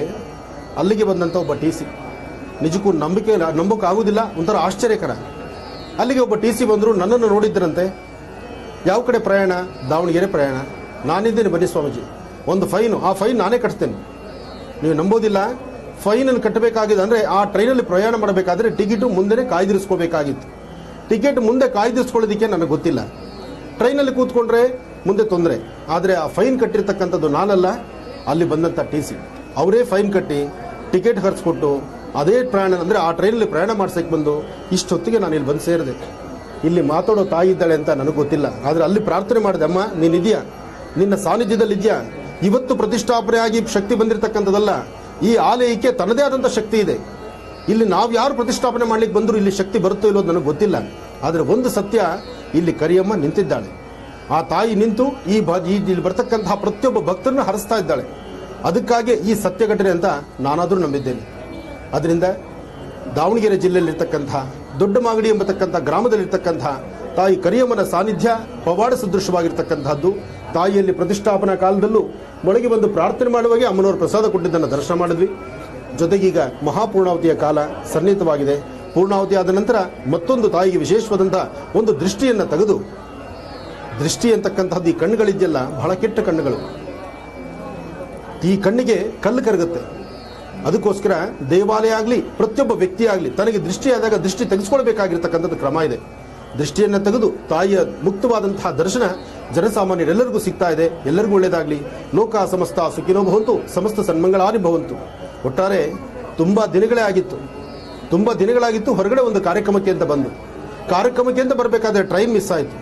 Speaker 13: ಅಲ್ಲಿಗೆ ಬಂದಂಥ ಒಬ್ಬ ಟಿ ಸಿ, ನಿಜಕ್ಕೂ ನಂಬೋಕ್ಕಾಗೋದಿಲ್ಲ, ಒಂಥರ ಆಶ್ಚರ್ಯಕರ. ಅಲ್ಲಿಗೆ ಒಬ್ಬ ಟಿ ಸಿ ಬಂದರು, ನನ್ನನ್ನು ನೋಡಿದ್ದರಂತೆ. ಯಾವ ಕಡೆ ಪ್ರಯಾಣ? ದಾವಣಗೆರೆ ಪ್ರಯಾಣ. ನಾನಿದ್ದೇನೆ, ಬನ್ನಿ ಸ್ವಾಮೀಜಿ, ಒಂದು ಫೈನು, ಆ ಫೈನ್ ನಾನೇ ಕಟ್ತೇನೆ. ನೀವು ನಂಬೋದಿಲ್ಲ, ಫೈನನ್ನು ಕಟ್ಟಬೇಕಾಗಿದೆ ಅಂದರೆ ಆ ಟ್ರೈನಲ್ಲಿ ಪ್ರಯಾಣ ಮಾಡಬೇಕಾದ್ರೆ ಟಿಕೆಟು ಮುಂದೆನೇ ಕಾಯ್ದಿರಿಸ್ಕೋಬೇಕಾಗಿತ್ತು. ಟಿಕೆಟ್ ಮುಂದೆ ಕಾಯ್ದಿರಿಸ್ಕೊಳ್ಳೋದಕ್ಕೆ ನನಗೆ ಗೊತ್ತಿಲ್ಲ. ಟ್ರೈನಲ್ಲಿ ಕೂತ್ಕೊಂಡ್ರೆ ಮುಂದೆ ತೊಂದರೆ. ಆದರೆ ಆ ಫೈನ್ ಕಟ್ಟಿರ್ತಕ್ಕಂಥದ್ದು ನಾನಲ್ಲ, ಅಲ್ಲಿ ಬಂದಂಥ ಟಿ ಸಿ ಅವರೇ ಫೈನ್ ಕಟ್ಟಿ ಟಿಕೆಟ್ ಹರಿಸ್ಕೊಟ್ಟು ಅದೇ ಪ್ರಯಾಣ ಅಂದರೆ ಆ ಟ್ರೈನಲ್ಲಿ ಪ್ರಯಾಣ ಮಾಡ್ಸಕ್ಕೆ ಬಂದು ಇಷ್ಟೊತ್ತಿಗೆ ನಾನು ಇಲ್ಲಿ ಬಂದು ಸೇರಿದೆ. ಇಲ್ಲಿ ಮಾತಾಡೋ ತಾಯಿ ಇದ್ದಾಳೆ ಅಂತ ನನಗೆ ಗೊತ್ತಿಲ್ಲ. ಆದರೆ ಅಲ್ಲಿ ಪ್ರಾರ್ಥನೆ ಮಾಡಿದೆ, ಅಮ್ಮ ನೀನಿದೆಯಾ, ನಿನ್ನ ಸಾನ್ನಿಧ್ಯದಲ್ಲಿದೆಯಾ. ಇವತ್ತು ಪ್ರತಿಷ್ಠಾಪನೆ ಆಗಿ ಶಕ್ತಿ ಬಂದಿರತಕ್ಕಂಥದ್ದಲ್ಲ, ಈ ಆಲಯಕ್ಕೆ ತನ್ನದೇ ಆದಂಥ ಶಕ್ತಿ ಇದೆ. ಇಲ್ಲಿ ನಾವು ಯಾರು ಪ್ರತಿಷ್ಠಾಪನೆ ಮಾಡ್ಲಿಕ್ಕೆ ಬಂದರೂ ಇಲ್ಲಿ ಶಕ್ತಿ ಬರುತ್ತೋ ಇಲ್ಲೋ ನನಗೆ ಗೊತ್ತಿಲ್ಲ. ಆದರೆ ಒಂದು ಸತ್ಯ, ಇಲ್ಲಿ ಕರಿಯಮ್ಮ ನಿಂತಿದ್ದಾಳೆ. ಆ ತಾಯಿ ನಿಂತು ಇಲ್ಲಿ ಬರ್ತಕ್ಕಂತಹ ಪ್ರತಿಯೊಬ್ಬ ಭಕ್ತರನ್ನು ಹರಿಸ್ತಾ ಇದ್ದಾಳೆ. ಅದಕ್ಕಾಗಿ ಈ ಸತ್ಯ ಘಟನೆ ಅಂತ ನಾನಾದರೂ ನಂಬಿದ್ದೇನೆ. ಅದರಿಂದ ದಾವಣಗೆರೆ ಜಿಲ್ಲೆಯಲ್ಲಿರ್ತಕ್ಕಂಥ ದೊಡ್ಡ ಮಾಗಡಿ ಎಂಬತಕ್ಕಂಥ ಗ್ರಾಮದಲ್ಲಿರ್ತಕ್ಕಂಥ ತಾಯಿ ಕರಿಯಮ್ಮನ ಸಾನ್ನಿಧ್ಯ ಪವಾಡ ಸದೃಶವಾಗಿರ್ತಕ್ಕಂಥದ್ದು. ತಾಯಿಯಲ್ಲಿ ಪ್ರತಿಷ್ಠಾಪನಾ ಕಾಲದಲ್ಲೂ ಮೊಳಗೆ ಬಂದು ಪ್ರಾರ್ಥನೆ ಮಾಡುವಾಗೆ ಅಮ್ಮನವರು ಪ್ರಸಾದ ಕೊಟ್ಟಿದ್ದನ್ನು ದರ್ಶನ ಮಾಡಿದ್ವಿ. ಜೊತೆಗೀಗ ಮಹಾಪೂರ್ಣಾವತಿಯ ಕಾಲ ಸನ್ನಿಹಿತವಾಗಿದೆ. ಪೂರ್ಣಾವತಿ ಆದ ನಂತರ ಮತ್ತೊಂದು ತಾಯಿಗೆ ವಿಶೇಷವಾದಂಥ ಒಂದು ದೃಷ್ಟಿಯನ್ನು ತೆಗೆದು, ದೃಷ್ಟಿ ಅಂತಕ್ಕಂಥದ್ದು ಈ ಕಣ್ಣುಗಳಿದೆಯಲ್ಲ, ಬಹಳ ಕೆಟ್ಟ ಕಣ್ಣುಗಳು. ಈ ಕಣ್ಣಿಗೆ ಕಲ್ಲು ಕರಗುತ್ತೆ. ಅದಕ್ಕೋಸ್ಕರ ದೇವಾಲಯ ಆಗಲಿ ಪ್ರತಿಯೊಬ್ಬ ವ್ಯಕ್ತಿ ಆಗಲಿ ತನಗೆ ದೃಷ್ಟಿಯಾದಾಗ ದೃಷ್ಟಿ ತೆಗೆದುಕೊಳ್ಬೇಕಾಗಿರ್ತಕ್ಕಂಥದ್ದು ಕ್ರಮ ಇದೆ. ದೃಷ್ಟಿಯನ್ನು ತೆಗೆದು ತಾಯಿಯ ಮುಕ್ತವಾದಂತಹ ದರ್ಶನ ಜನಸಾಮಾನ್ಯರೆಲ್ಲರಿಗೂ ಸಿಗ್ತಾ ಇದೆ. ಎಲ್ಲರಿಗೂ ಒಳ್ಳೆಯದಾಗಲಿ. ಲೋಕ ಸಮಸ್ತ ಸುಖಿನೋ ಭವಂತು, ಸಮಸ್ತ ಸನ್ಮಂಗಳಾನಿ ಭವಂತು. ಒಟ್ಟಾರೆ ತುಂಬ ದಿನಗಳಾಗಿತ್ತು ಹೊರಗಡೆ ಒಂದು ಕಾರ್ಯಕ್ರಮಕ್ಕೆ ಅಂತ ಬರಬೇಕಾದ್ರೆ ಟ್ರೈನ್ ಮಿಸ್ ಆಯಿತು.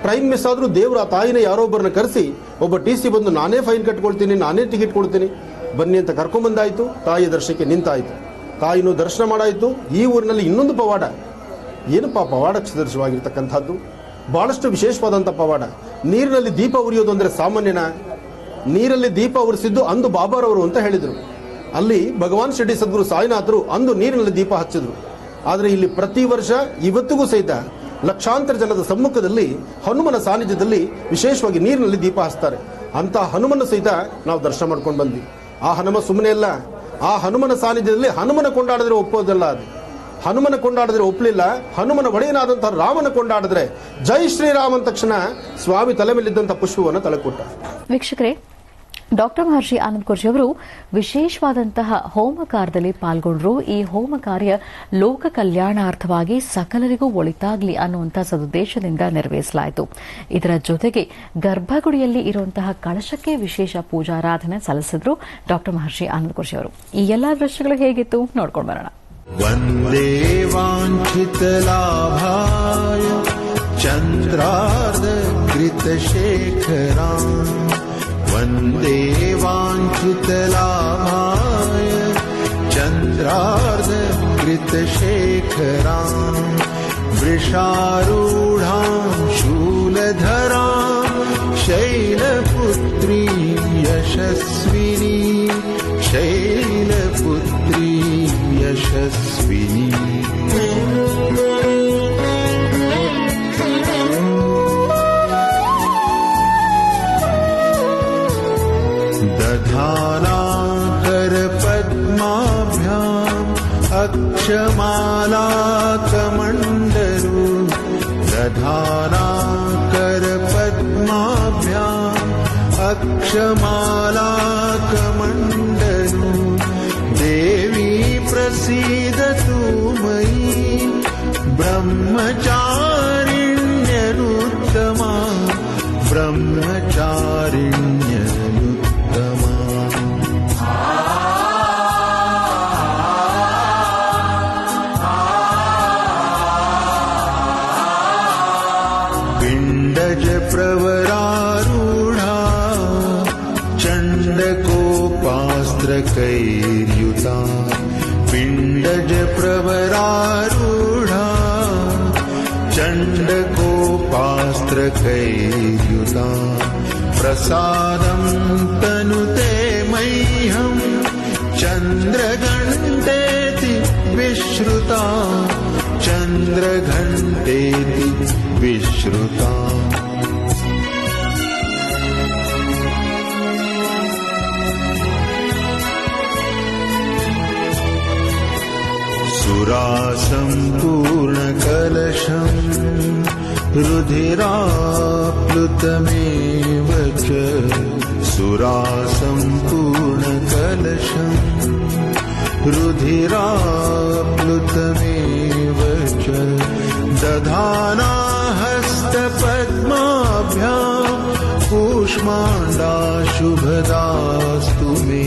Speaker 13: ಟ್ರೈನ್ ಮಿಸ್ ಆದರೂ ದೇವರು ಆ ತಾಯಿನ ಯಾರೋ ಒಬ್ಬರನ್ನ ಕರೆಸಿ ಒಬ್ಬ ಟಿ ಸಿ ಬಂದು ನಾನೇ ಫೈನ್ ಕಟ್ಕೊಳ್ತೀನಿ, ನಾನೇ ಟಿಕೆಟ್ ಕೊಡ್ತೀನಿ, ಬನ್ನಿ ಅಂತ ಕರ್ಕೊಂಡ್ಬಂದಾಯಿತು. ತಾಯಿಯ ದರ್ಶನಕ್ಕೆ ನಿಂತಾಯಿತು. ತಾಯಿನೂ ದರ್ಶನ ಮಾಡಾಯಿತು. ಈ ಊರಿನಲ್ಲಿ ಇನ್ನೊಂದು ಪವಾಡ, ಏನಪ್ಪ ಪವಾಡ ಸದೃಶವಾಗಿರ್ತಕ್ಕಂಥದ್ದು, ಬಹಳಷ್ಟು ವಿಶೇಷವಾದಂಥ ಪವಾಡ. ನೀರಿನಲ್ಲಿ ದೀಪ ಉರಿಯೋದು ಅಂದರೆ ಸಾಮಾನ್ಯನ? ನೀರಲ್ಲಿ ದೀಪ ಉರಿಸಿದ್ದು ಅಂದು ಬಾಬಾರವರು ಅಂತ ಹೇಳಿದರು. ಅಲ್ಲಿ ಭಗವಾನ್ ಶಿರ್ಡಿ ಸದ್ಗುರು ಸಾಯಿನಾಥರು ಅಂದು ನೀರಿನಲ್ಲಿ ದೀಪ ಹಚ್ಚಿದ್ರು. ಆದರೆ ಇಲ್ಲಿ ಪ್ರತಿ ವರ್ಷ ಇವತ್ತಿಗೂ ಸಹಿತ ಲಕ್ಷಾಂತರ ಜನದ ಸಮ್ಮುಖದಲ್ಲಿ ಹನುಮನ ಸಾನ್ನಿಧ್ಯದಲ್ಲಿ ವಿಶೇಷವಾಗಿ ನೀರಿನಲ್ಲಿ ದೀಪ ಹಚ್ತಾರೆ. ಅಂತ ಹನುಮನ ಸಹಿತ ನಾವು ದರ್ಶನ ಮಾಡ್ಕೊಂಡು ಬಂದ್ವಿ. ಆ ಹನುಮ ಸುಮ್ಮನೆ ಅಲ್ಲ, ಆ ಹನುಮನ ಸಾನ್ನಿಧ್ಯದಲ್ಲಿ ಹನುಮನ ಕೊಂಡಾಡಿದ್ರೆ ಒಪ್ಪೋದಲ್ಲ. ಅದು ಹನುಮನ ಕೊಂಡಾಡಿದ್ರೆ ಒಪ್ಪಲಿಲ್ಲ. ಹನುಮನ ಒಡೆಯನಾದಂತಹ ರಾಮನ ಕೊಂಡಾಡಿದ್ರೆ ಜೈ ಶ್ರೀರಾಮ್ ಅಂದ ತಕ್ಷಣ ಸ್ವಾಮಿ ತಲೆ ಮೇಲಿದ್ದಂಥ ಪುಷ್ಪವನ್ನು ತಲೆಕೊಟ್ಟ.
Speaker 1: ವೀಕ್ಷಕರೇ, ಡಾಕ್ಟರ್ ಮಹರ್ಷಿ ಆನಂದ್ ಗುರೂಜಿ ಅವರು ವಿಶೇಷವಾದಂತಹ ಹೋಮ ಕಾರ್ಯದಲ್ಲಿ ಪಾಲ್ಗೊಂಡ್ರು. ಈ ಹೋಮ ಕಾರ್ಯ ಲೋಕ ಕಲ್ಯಾಣಾರ್ಥವಾಗಿ ಸಕಲರಿಗೂ ಒಳಿತಾಗಲಿ ಅನ್ನುವಂತಹ ಸದುದ್ದೇಶದಿಂದ ನೆರವೇರಿಸಲಾಯಿತು. ಇದರ ಜೊತೆಗೆ ಗರ್ಭಗುಡಿಯಲ್ಲಿ ಇರುವಂತಹ ಕಳಶಕ್ಕೆ ವಿಶೇಷ ಪೂಜಾರಾಧನೆ ಸಲ್ಲಿಸಿದ್ರು ಡಾಕ್ಟರ್ ಮಹರ್ಷಿ ಆನಂದ್ ಗುರೂಜಿ ಅವರು. ಈ ಎಲ್ಲಾ ದೃಶ್ಯಗಳು ಹೇಗಿತ್ತು ನೋಡ್ಕೊಂಡು ಬರೋಣ.
Speaker 8: ವಂದೇ ವಾಂಛಿತಲಾಭಾಯ ಚಂದ್ರಾರ್ಧಕೃತಶೇಖರಾ ವಂದೇ ವಾಂಛಿತಲಾಭಾಯ ಚಂದ್ರಾರ್ಧಕೃತಶೇಖರಾ ವೃಷಾರೂಢಾಂ ಶೂಲಧರಾಂ ಶೈಲಪುತ್ರೀ ಯಶಸ್ವಿನಿ ಶೈಲಪುತ್ರೀ ಯಶಸ್ವಿನಿ दधानाकर पद्माभ्याम् अक्षमालाकमण्डलू दधानाकर पद्माभ्याम् अक्षमालाकमण्डलू देवी प्रसीदतु मयि ब्रह्मचारिण्यनुत्तमा ब्रह्मचारिण्यनुत्तमा पिण्डज प्रवरारूढा चण्डकोपास्त्रकैर्युता पिण्डज प्रवरारूढा चण्डकोपास्त्रकैर्युता प्रसादं तनुते मह्यं चन्द्रघण्टेति विश्रुता चन्द्रघण्टेति विश्रुता सुरासम्पूर्णकलशम् रुधिराप्लुतमेव च सुरासम्पूर्णकलशम् रुधिराप्लुतमेव च दधाना हस्तपद्माभ्याम् कूष्माण्डाशुभदास्तु मे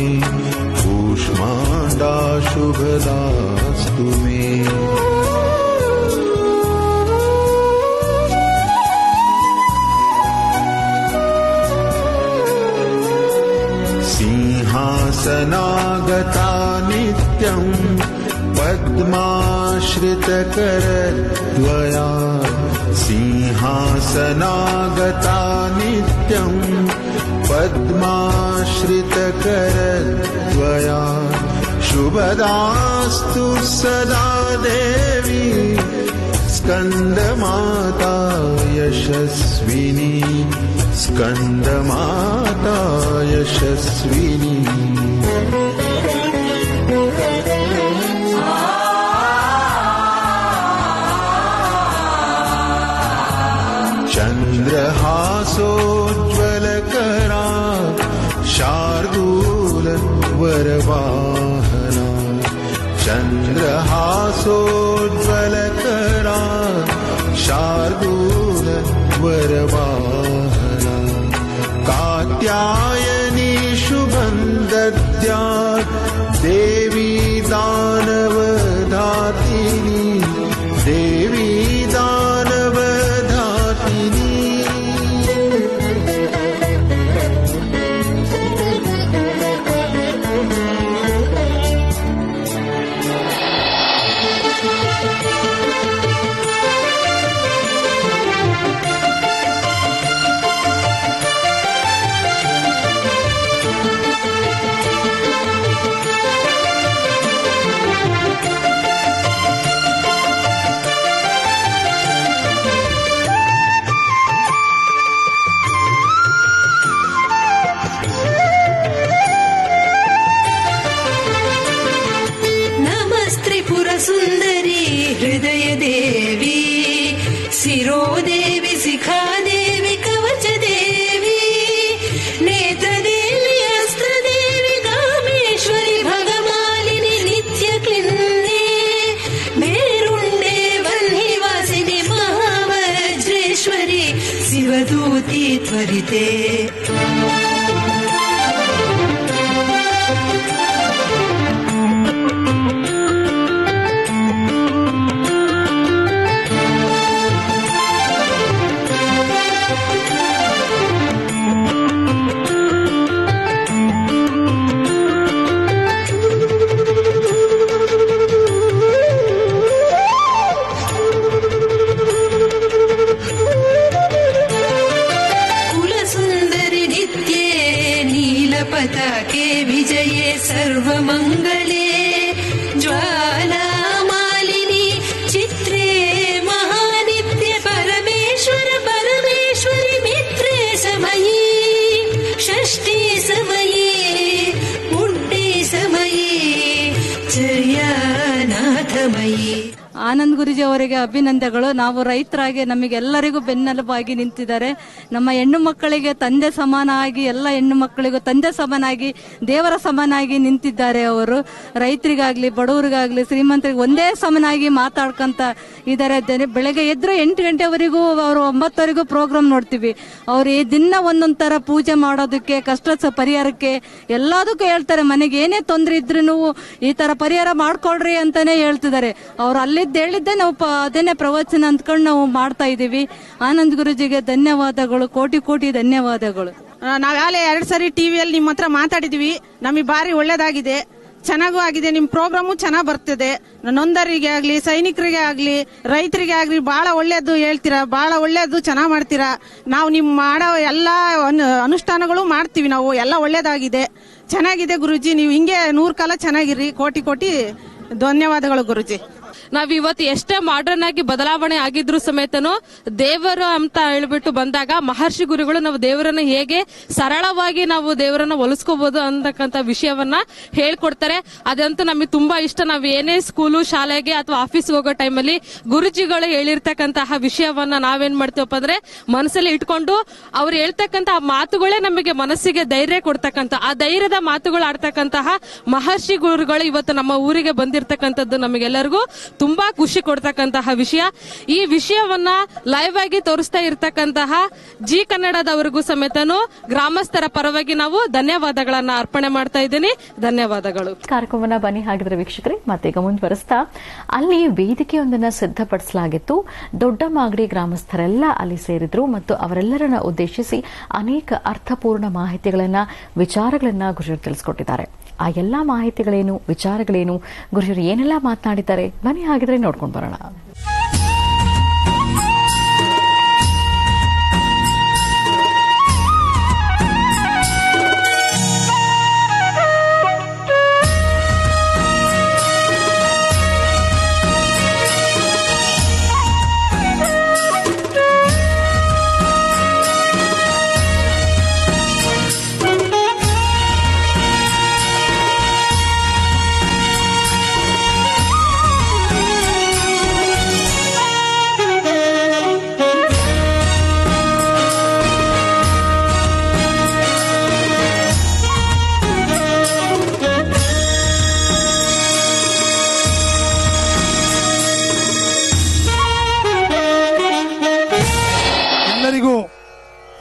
Speaker 8: कूष्माण्डाशुभदास्तु मे सिंहासनागता नित्यम् पद्माश्रितकरद्वया सिंहासनागता नित्यम् पद्माश्रितकरद्वया शुभदास्तु सदा देवी स्कन्दमाता यशस्विनी स्कन्दमाता यशस्विनी चन्द्रहासोज्ज्वलकरा शार्दूलवरवाहना चन्द्रहासोज्ज्वलकरा शार्दूलवरवाहना कात्यायनी शुभं दद्यात् देवी दानवधातिनी देवी दानवधातिनी
Speaker 14: सुन्दरी हृदय देवी शिरो देवी शिखा देवी कवच देवी नेत्र देवी ಅರಿತೆ पताके विजये सर्वमङ्गले ज्वालामालिनी चित्रे महानित्य परमेश्वर परमेश्वरि मित्रे समये षष्ठी समये पुण्ये समये जयानाथमये
Speaker 15: ಆನಂದ್ ಗುರೂಜಿ ಅವರಿಗೆ ಅಭಿನಂದನೆಗಳು. ನಾವು ರೈತರಾಗಿ ನಮಗೆಲ್ಲರಿಗೂ ಬೆನ್ನೆಲುಬಾಗಿ ನಿಂತಿದ್ದಾರೆ. ನಮ್ಮ ಹೆಣ್ಣು ಮಕ್ಕಳಿಗೆ ತಂದೆ ಸಮಾನಾಗಿ, ಎಲ್ಲ ಹೆಣ್ಣು ಮಕ್ಕಳಿಗೂ ತಂದೆ ಸಮಾನಾಗಿ, ದೇವರ ಸಮಾನಾಗಿ ನಿಂತಿದ್ದಾರೆ. ಅವರು ರೈತರಿಗಾಗ್ಲಿ, ಬಡವರಿಗಾಗ್ಲಿ, ಶ್ರೀಮಂತರಿಗೆ ಒಂದೇ ಸಮನಾಗಿ ಮಾತಾಡ್ಕೊಂತ ಇದ್ದಾರೆ. ಬೆಳಗ್ಗೆ ಎದ್ರು 8 ಗಂಟೆವರೆಗೂ, ಅವರು 9ವರೆಗೂ ಪ್ರೋಗ್ರಾಮ್ ನೋಡ್ತೀವಿ. ಅವ್ರು ಈ ದಿನ ಒಂದೊಂದ್ ತರ ಪೂಜೆ ಮಾಡೋದಕ್ಕೆ, ಕಷ್ಟ ಪರಿಹಾರಕ್ಕೆ ಎಲ್ಲದಕ್ಕೂ ಹೇಳ್ತಾರೆ. ಮನೆಗೆ ಏನೇ ತೊಂದರೆ ಇದ್ರು ನೀವು ಈ ತರ ಪರಿಹಾರ ಮಾಡ್ಕೊಳ್ರಿ ಅಂತಾನೆ ಹೇಳ್ತಿದ್ದಾರೆ. ಅವ್ರು ಅಲ್ಲಿ ಹೇಳಿದ್ದೆ ನಾವು ಅದನ್ನೇ ಪ್ರವಚನ ಅಂದ್ಕೊಂಡು ನಾವು ಮಾಡ್ತಾ ಇದೀವಿ. ಆನಂದ್ ಗುರೂಜಿಗೆ ಧನ್ಯವಾದಗಳು, ಕೋಟಿ ಕೋಟಿ ಧನ್ಯವಾದಗಳು.
Speaker 5: ನಾವ್ಯಾಲೆ 2 ಸರಿ ಟಿವಿಯಲ್ಲಿ ನಿಮ್ಮ ಹತ್ರ ಮಾತಾಡಿದೀವಿ. ನಮಗೆ ಬಾರಿ ಒಳ್ಳೇದಾಗಿದೆ, ಚೆನ್ನಾಗೂ ಆಗಿದೆ. ನಿಮ್ ಪ್ರೋಗ್ರಾಮು ಚೆನ್ನಾಗ್ ಬರ್ತಿದೆ. ನೊಂದರಿಗೆ ಆಗ್ಲಿ, ಸೈನಿಕರಿಗೆ ಆಗ್ಲಿ, ರೈತರಿಗೆ ಆಗ್ಲಿ ಬಹಳ ಒಳ್ಳೇದು ಹೇಳ್ತೀರಾ, ಬಹಳ ಒಳ್ಳೇದು ಚೆನ್ನಾಗ್ ಮಾಡ್ತೀರಾ. ನಾವು ನಿಮ್ ಮಾಡೋ ಎಲ್ಲಾ ಅನುಷ್ಠಾನಗಳು ಮಾಡ್ತೀವಿ. ನಾವು ಎಲ್ಲ ಒಳ್ಳೇದಾಗಿದೆ, ಚೆನ್ನಾಗಿದೆ ಗುರೂಜಿ. ನೀವು ಹಿಂಗೆ 100 ಕಾಲ ಚೆನ್ನಾಗಿರ್ರಿ. ಕೋಟಿ ಕೋಟಿ ಧನ್ಯವಾದಗಳು ಗುರೂಜಿ.
Speaker 16: ನಾವ್ ಇವತ್ತು ಎಷ್ಟೇ ಮಾಡರ್ನ್ ಆಗಿ ಬದಲಾವಣೆ ಆಗಿದ್ರು ಸಮೇತನು ದೇವರು ಅಂತ ಹೇಳ್ಬಿಟ್ಟು ಬಂದಾಗ ಮಹರ್ಷಿ ಗುರುಗಳು ನಾವು ದೇವರನ್ನ ಹೇಗೆ ಸರಳವಾಗಿ ನಾವು ದೇವರನ್ನ ಒಲಿಸ್ಕೋಬಹುದು ಅಂತಕ್ಕಂಥ ವಿಷಯವನ್ನ ಹೇಳ್ಕೊಡ್ತಾರೆ. ಅದಂತೂ ನಮಗೆ ತುಂಬಾ ಇಷ್ಟ. ನಾವ್ ಏನೇ ಸ್ಕೂಲು, ಶಾಲೆಗೆ ಅಥವಾ ಆಫೀಸ್ಗೆ ಹೋಗೋ ಟೈಮಲ್ಲಿ ಗುರುಜಿಗಳು ಹೇಳಿರ್ತಕ್ಕಂತಹ ವಿಷಯವನ್ನ ನಾವೇನ್ ಮಾಡ್ತೀವಪ್ಪ ಅಂದ್ರೆ ಮನಸ್ಸಲ್ಲಿ ಇಟ್ಕೊಂಡು ಅವ್ರು ಹೇಳ್ತಕ್ಕಂತಹ ಮಾತುಗಳೇ ನಮಗೆ ಮನಸ್ಸಿಗೆ ಧೈರ್ಯ ಕೊಡ್ತಕ್ಕಂಥ, ಆ ಧೈರ್ಯದ ಮಾತುಗಳು ಆಡ್ತಕ್ಕಂತಹ ಮಹರ್ಷಿ ಗುರುಗಳು ಇವತ್ತು ನಮ್ಮ ಊರಿಗೆ ಬಂದಿರತಕ್ಕಂಥದ್ದು ನಮಗೆಲ್ಲರಿಗೂ ತುಂಬಾ ಖುಷಿ ಕೊಡ್ತಕ್ಕಂತಹ ವಿಷಯ. ಈ ವಿಷಯವನ್ನ ಲೈವ್ ಆಗಿ ತೋರಿಸ್ತಾ ಇರ್ತಕ್ಕಂತಹ ಜಿ ಕನ್ನಡದವರಿಗೂ ಸಮೇತನು ಗ್ರಾಮಸ್ಥರ ಪರವಾಗಿ ನಾವು ಧನ್ಯವಾದಗಳನ್ನ ಅರ್ಪಣೆ ಮಾಡ್ತಾ ಇದ್ದೀನಿ. ಧನ್ಯವಾದಗಳು.
Speaker 1: ಕಾರ್ಯಕ್ರಮವನ್ನ ಬನ್ನಿ ಹಾಗಿದ್ರೆ ವೀಕ್ಷಕರೇ, ಮತ್ತೀಗ ಮುಂದುವರಿಸ್ತಾ ಅಲ್ಲಿ ವೇದಿಕೆಯೊಂದನ್ನು ಸಿದ್ಧಪಡಿಸಲಾಗಿತ್ತು. ದೊಡ್ಡ ಮಾಗಡಿ ಗ್ರಾಮಸ್ಥರೆಲ್ಲ ಅಲ್ಲಿ ಸೇರಿದ್ರು ಮತ್ತು ಅವರೆಲ್ಲರನ್ನ ಉದ್ದೇಶಿಸಿ ಅನೇಕ ಅರ್ಥಪೂರ್ಣ ಮಾಹಿತಿಗಳನ್ನ, ವಿಚಾರಗಳನ್ನ ಗುರುಜರು ತಿಳಿಸಿಕೊಟ್ಟಿದ್ದಾರೆ. ಆ ಎಲ್ಲಾ ಮಾಹಿತಿಗಳೇನು, ವಿಚಾರಗಳೇನು, ಗುರುಜರು ಏನೆಲ್ಲ ಮಾತನಾಡಿದ್ದಾರೆ, ಬನ್ನಿ ಹಾಗಿದ್ರೆ ನೋಡ್ಕೊಂಡು ಬರೋಣ.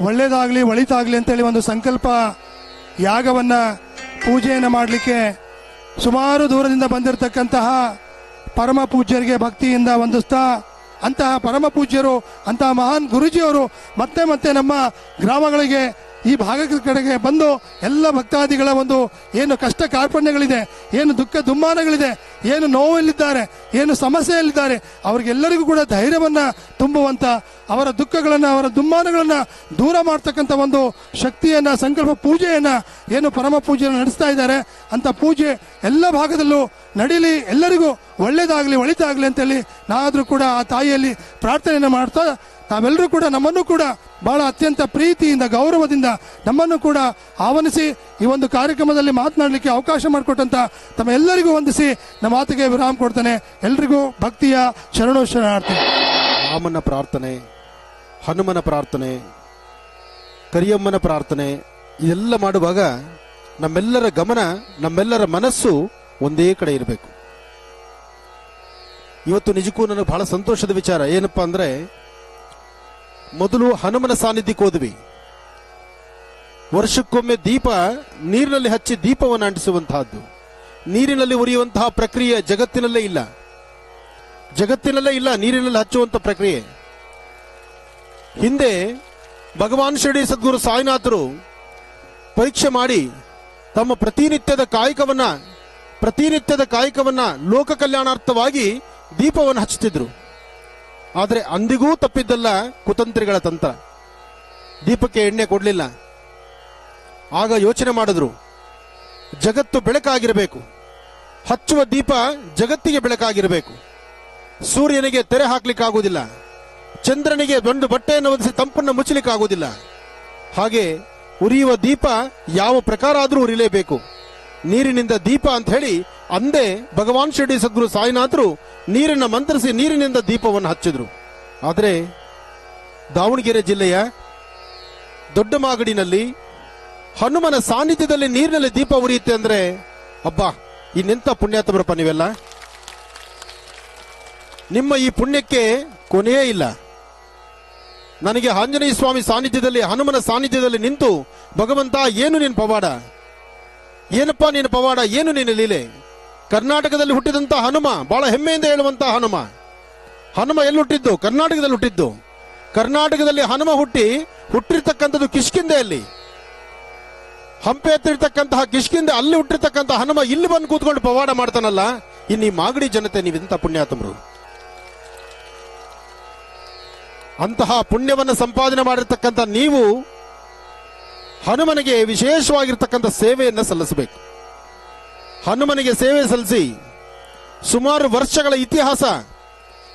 Speaker 17: ಒಳ್ಳೇದಾಗ್ಲಿ, ಒಳಿತಾಗ್ಲಿ ಅಂತೇಳಿ ಒಂದು ಸಂಕಲ್ಪ ಯಾಗವನ್ನ, ಪೂಜೆಯನ್ನು ಮಾಡಲಿಕ್ಕೆ ಸುಮಾರು ದೂರದಿಂದ ಬಂದಿರತಕ್ಕಂತಹ ಪರಮ ಪೂಜ್ಯರಿಗೆ ಭಕ್ತಿಯಿಂದ ವಂದಿಸ್ತಾ, ಅಂತಹ ಪರಮ ಪೂಜ್ಯರು, ಅಂತಹ ಮಹಾನ್ ಗುರುಜಿಯವರು ಮತ್ತೆ ಮತ್ತೆ ನಮ್ಮ ಗ್ರಾಮಗಳಿಗೆ, ಈ ಭಾಗದ ಕಡೆಗೆ ಬಂದು ಎಲ್ಲ ಭಕ್ತಾದಿಗಳ ಒಂದು ಏನು ಕಷ್ಟ ಕಾರ್ಪಣ್ಯಗಳಿದೆ, ಏನು ದುಃಖ ದುಮ್ಮಾನಗಳಿದೆ, ಏನು ನೋವಲ್ಲಿದ್ದಾರೆ, ಏನು ಸಮಸ್ಯೆಯಲ್ಲಿದ್ದಾರೆ, ಅವರಿಗೆಲ್ಲರಿಗೂ ಕೂಡ ಧೈರ್ಯವನ್ನ ತುಂಬುವಂತ, ಅವರ ದುಃಖಗಳನ್ನ, ಅವರ ದುಮ್ಮಾನಗಳನ್ನ ದೂರ ಮಾಡ್ತಕ್ಕಂಥ ಒಂದು ಶಕ್ತಿಯನ್ನ, ಸಂಕಲ್ಪ ಪೂಜೆಯನ್ನ ಏನು ಪರಮ ಪೂಜೆಯನ್ನು ನಡೆಸ್ತಾ ಇದ್ದಾರೆ. ಅಂತ ಪೂಜೆ ಎಲ್ಲ ಭಾಗದಲ್ಲೂ ನಡೀಲಿ, ಎಲ್ಲರಿಗೂ ಒಳ್ಳೇದಾಗ್ಲಿ, ಒಳಿತಾಗ್ಲಿ ಅಂತೇಳಿ ನಾವಾದ್ರೂ ಕೂಡ ಆ ತಾಯಿಯಲ್ಲಿ ಪ್ರಾರ್ಥನೆಯನ್ನು ಮಾಡ್ತಾ, ತಾವೆಲ್ಲರೂ ಕೂಡ ನಮ್ಮನ್ನು ಕೂಡ ಬಹಳ ಅತ್ಯಂತ ಪ್ರೀತಿಯಿಂದ, ಗೌರವದಿಂದ ನಮ್ಮನ್ನು ಕೂಡ ಆಹ್ವಾನಿಸಿ ಈ ಒಂದು ಕಾರ್ಯಕ್ರಮದಲ್ಲಿ ಮಾತನಾಡಲಿಕ್ಕೆ ಅವಕಾಶ ಮಾಡಿಕೊಟ್ಟಂತ ತಮ್ಮ ಎಲ್ಲರಿಗೂ ವಂದಿಸಿ ನಮ್ಮ ಮಾತಿಗೆ ವಿರಾಮ ಕೊಡ್ತಾನೆ. ಎಲ್ರಿಗೂ ಭಕ್ತಿಯ ಶರಣು ಶರಣಾರ್ಥಿ.
Speaker 13: ರಾಮನ ಪ್ರಾರ್ಥನೆ, ಹನುಮನ ಪ್ರಾರ್ಥನೆ, ಕರಿಯಮ್ಮನ ಪ್ರಾರ್ಥನೆ ಇದೆಲ್ಲ ಮಾಡುವಾಗ ನಮ್ಮೆಲ್ಲರ ಗಮನ, ನಮ್ಮೆಲ್ಲರ ಮನಸ್ಸು ಒಂದೇ ಕಡೆ ಇರಬೇಕು. ಇವತ್ತು ನಿಜಕ್ಕೂ ನನಗೆ ಬಹಳ ಸಂತೋಷದ ವಿಚಾರ ಏನಪ್ಪಾ ಅಂದ್ರೆ, ಮೊದಲು ಹನುಮನ ಸಾನ್ನಿಧ್ಯಕ್ಕೆ ಹೋದ್ವಿ. ವರ್ಷಕ್ಕೊಮ್ಮೆ ದೀಪ ನೀರಿನಲ್ಲಿ ಹಚ್ಚಿ ದೀಪವನ್ನು ಅಂಟಿಸುವಂತಹದ್ದು. ನೀರಿನಲ್ಲಿ ಉರಿಯುವಂತಹ ಪ್ರಕ್ರಿಯೆ ಜಗತ್ತಿನಲ್ಲೇ ಇಲ್ಲ, ನೀರಿನಲ್ಲಿ ಹಚ್ಚುವಂತ ಪ್ರಕ್ರಿಯೆ. ಹಿಂದೆ ಭಗವಾನ್ ಶಿರಡಿ ಸದ್ಗುರು ಸಾಯಿನಾಥರು ಪರೀಕ್ಷೆ ಮಾಡಿ ತಮ್ಮ ಪ್ರತಿನಿತ್ಯದ ಕಾಯಕವನ್ನ ಲೋಕ ಕಲ್ಯಾಣಾರ್ಥವಾಗಿ ದೀಪವನ್ನು ಹಚ್ಚುತ್ತಿದ್ರು. ಆದರೆ ಅಂದಿಗೂ ತಪ್ಪಿದ್ದಲ್ಲ ಕುತಂತ್ರಿಗಳ ತಂತ್ರ. ದೀಪಕ್ಕೆ ಎಣ್ಣೆ ಕೊಡಲಿಲ್ಲ. ಆಗ ಯೋಚನೆ ಮಾಡಿದ್ರು, ಜಗತ್ತು ಬೆಳಕಾಗಿರಬೇಕು, ಹಚ್ಚುವ ದೀಪ ಜಗತ್ತಿಗೆ ಬೆಳಕಾಗಿರಬೇಕು. ಸೂರ್ಯನಿಗೆ ತೆರೆ ಹಾಕ್ಲಿಕ್ಕಾಗುವುದಿಲ್ಲ, ಚಂದ್ರನಿಗೆ ಒಂದು ಬಟ್ಟೆಯನ್ನು ಒದಿಸಿ ತಂಪನ್ನು ಮುಚ್ಚಲಿಕ್ಕಾಗುವುದಿಲ್ಲ. ಹಾಗೆ ಉರಿಯುವ ದೀಪ ಯಾವ ಪ್ರಕಾರ ಆದರೂ ಉರಿಲೇಬೇಕು. ನೀರಿನಿಂದ ದೀಪ ಅಂತ ಹೇಳಿ ಅಂದೇ ಭಗವಾನ್ ಶಿರಡಿ ಸದ್ಗುರು ಸಾಯಿನಾಥರು ನೀರನ್ನು ಮಂತ್ರಿಸಿ ನೀರಿನಿಂದ ದೀಪವನ್ನು ಹಚ್ಚಿದ್ರು. ಆದರೆ ದಾವಣಗೆರೆ ಜಿಲ್ಲೆಯ ದೊಡ್ಡ ಮಾಗಡಿನಲ್ಲಿ ಹನುಮನ ಸಾನ್ನಿಧ್ಯದಲ್ಲಿ ನೀರಿನಲ್ಲಿ ದೀಪ ಉರಿಯುತ್ತೆ ಅಂದ್ರೆ ಅಬ್ಬಾ, ಇನ್ನೆಂತ ಪುಣ್ಯಾತ್ಮರಪ್ಪ ನೀವೆಲ್ಲ. ನಿಮ್ಮ ಈ ಪುಣ್ಯಕ್ಕೆ ಕೊನೆಯೇ ಇಲ್ಲ. ನನಗೆ ಆಂಜನೇಯ ಸ್ವಾಮಿ ಸಾನ್ನಿಧ್ಯದಲ್ಲಿ, ಹನುಮನ ಸಾನ್ನಿಧ್ಯದಲ್ಲಿ ನಿಂತು, ಭಗವಂತ ಏನು ನಿನ್ನ ಪವಾಡ, ಏನಪ್ಪಾ ನಿನ್ನ ಪವಾಡ, ಏನು ನಿನ್ನ ಲೀಲೆ. ಕರ್ನಾಟಕದಲ್ಲಿ ಹುಟ್ಟಿದಂತ ಹನುಮ, ಬಹಳ ಹೆಮ್ಮೆಯಿಂದ ಹೇಳುವಂತಹ ಹನುಮ ಎಲ್ಲಿ ಹುಟ್ಟಿದ್ದು? ಕರ್ನಾಟಕದಲ್ಲಿ ಹುಟ್ಟಿದ್ದು. ಕರ್ನಾಟಕದಲ್ಲಿ ಹನುಮ ಹುಟ್ಟಿರ್ತಕ್ಕಂಥದ್ದು ಕಿಷ್ಕಿಂಧೆಯಲ್ಲಿ, ಹಂಪೆ ಎತ್ತಿರ್ತಕ್ಕಂತಹ ಕಿಷ್ಕಿಂಧೆ, ಅಲ್ಲಿ ಹುಟ್ಟಿರ್ತಕ್ಕಂಥ ಹನುಮ ಇಲ್ಲಿ ಬಂದು ಕೂತ್ಕೊಂಡು ಪವಾಡ ಮಾಡ್ತಾನಲ್ಲ. ಇನ್ನು ಈ ಮಾಗಡಿ ಜನತೆ ನೀವೆಂತ ಪುಣ್ಯಾತ್ಮರು. ಅಂತಹ ಪುಣ್ಯವನ್ನು ಸಂಪಾದನೆ ಮಾಡಿರ್ತಕ್ಕಂಥ ನೀವು ಹನುಮನಿಗೆ ವಿಶೇಷವಾಗಿರ್ತಕ್ಕಂಥ ಸೇವೆಯನ್ನು ಸಲ್ಲಿಸಬೇಕು. ಹನುಮನಿಗೆ ಸೇವೆ ಸಲ್ಲಿಸಿ ಸುಮಾರು ವರ್ಷಗಳ ಇತಿಹಾಸ,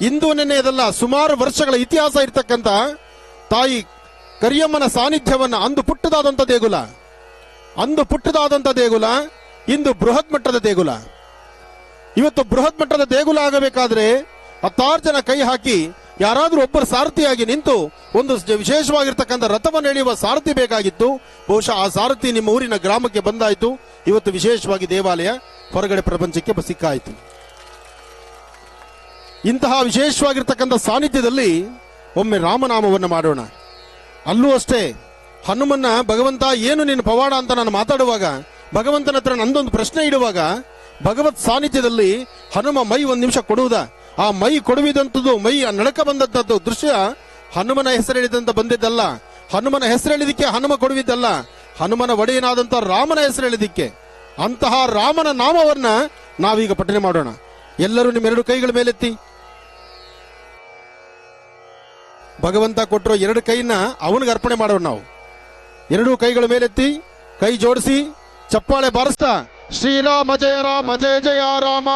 Speaker 13: ಇಂದು ನೆನ್ನೆಯದಲ್ಲ, ಸುಮಾರು ವರ್ಷಗಳ ಇತಿಹಾಸ ಇರ್ತಕ್ಕಂಥ ತಾಯಿ ಕರಿಯಮ್ಮನ ಸಾನ್ನಿಧ್ಯವನ್ನ, ಅಂದು ಪುಟ್ಟದಾದಂಥ ದೇಗುಲ ಇಂದು ಬೃಹತ್ ಮಟ್ಟದ ದೇಗುಲ. ಇವತ್ತು ಬೃಹತ್ ಮಟ್ಟದ ದೇಗುಲ ಆಗಬೇಕಾದ್ರೆ 10 ಜನ ಕೈ ಹಾಕಿ ಯಾರಾದ್ರೂ ಒಬ್ಬರು ಸಾರಥಿಯಾಗಿ ನಿಂತು ಒಂದು ವಿಶೇಷವಾಗಿರ್ತಕ್ಕಂಥ ರಥವನ್ನು ಎಳೆಯುವ ಸಾರಥಿ ಬೇಕಾಗಿತ್ತು. ಬಹುಶಃ ಆ ಸಾರಥಿ ನಿಮ್ಮ ಊರಿನ ಗ್ರಾಮಕ್ಕೆ ಬಂದಾಯಿತು. ಇವತ್ತು ವಿಶೇಷವಾಗಿ ದೇವಾಲಯ ಹೊರಗಡೆ ಪ್ರಪಂಚಕ್ಕೆ ಸಿಕ್ಕಾಯಿತು. ಇಂತಹ ವಿಶೇಷವಾಗಿರ್ತಕ್ಕಂಥ ಸಾನ್ನಿಧ್ಯದಲ್ಲಿ ಒಮ್ಮೆ ರಾಮನಾಮವನ್ನು ಮಾಡೋಣ. ಅಲ್ಲೂ ಅಷ್ಟೇ, ಹನುಮನ್ನ ಭಗವಂತ ಏನು ನಿನ್ನ ಪವಾಡ ಅಂತ ನಾನು ಮಾತಾಡುವಾಗ, ಭಗವಂತನ ಹತ್ರ ನಂದೊಂದು ಪ್ರಶ್ನೆ ಇಡುವಾಗ, ಭಗವತ್ ಸಾನ್ನಿಧ್ಯದಲ್ಲಿ ಹನುಮ ಮೈ 1 ನಿಮಿಷ ಕೊಡುವುದ, ಆ ಮೈ ಕೊಡುವಿದಂಥದ್ದು, ಮೈ ನಡಕ ಬಂದಂಥದ್ದು ದೃಶ್ಯ ಹನುಮನ ಹೆಸರೆಳಿದಂತ ಬಂದಿದ್ದಲ್ಲ. ಹನುಮನ ಹೆಸರೆಳಿದಿಕ್ಕೆ ಹನುಮ ಕೊಡುವಿದ್ದಲ್ಲ, ಹನುಮನ ಒಡೆಯನಾದಂತಹ ರಾಮನ ಹೆಸರೆಳಿದಿಕ್ಕೆ. ಅಂತಹ ರಾಮನ ನಾಮವನ್ನ ನಾವೀಗ ಪಠನೆ ಮಾಡೋಣ. ಎಲ್ಲರೂ ನಿಮ್ಮ 2 ಕೈಗಳ ಮೇಲೆತ್ತಿ. ಭಗವಂತ ಕೊಟ್ಟರೋ 2 ಕೈನ ಅವನಿಗೆ ಅರ್ಪಣೆ ಮಾಡೋಣ. ನಾವು 2 ಕೈಗಳ ಮೇಲೆತ್ತಿ, ಕೈ ಜೋಡಿಸಿ, ಚಪ್ಪಾಳೆ ಬಾರಿಸ್ತಾ ಶ್ರೀರಾಮ ಜಯ ರಾಮ ಜಯ ಜಯ ರಾಮ.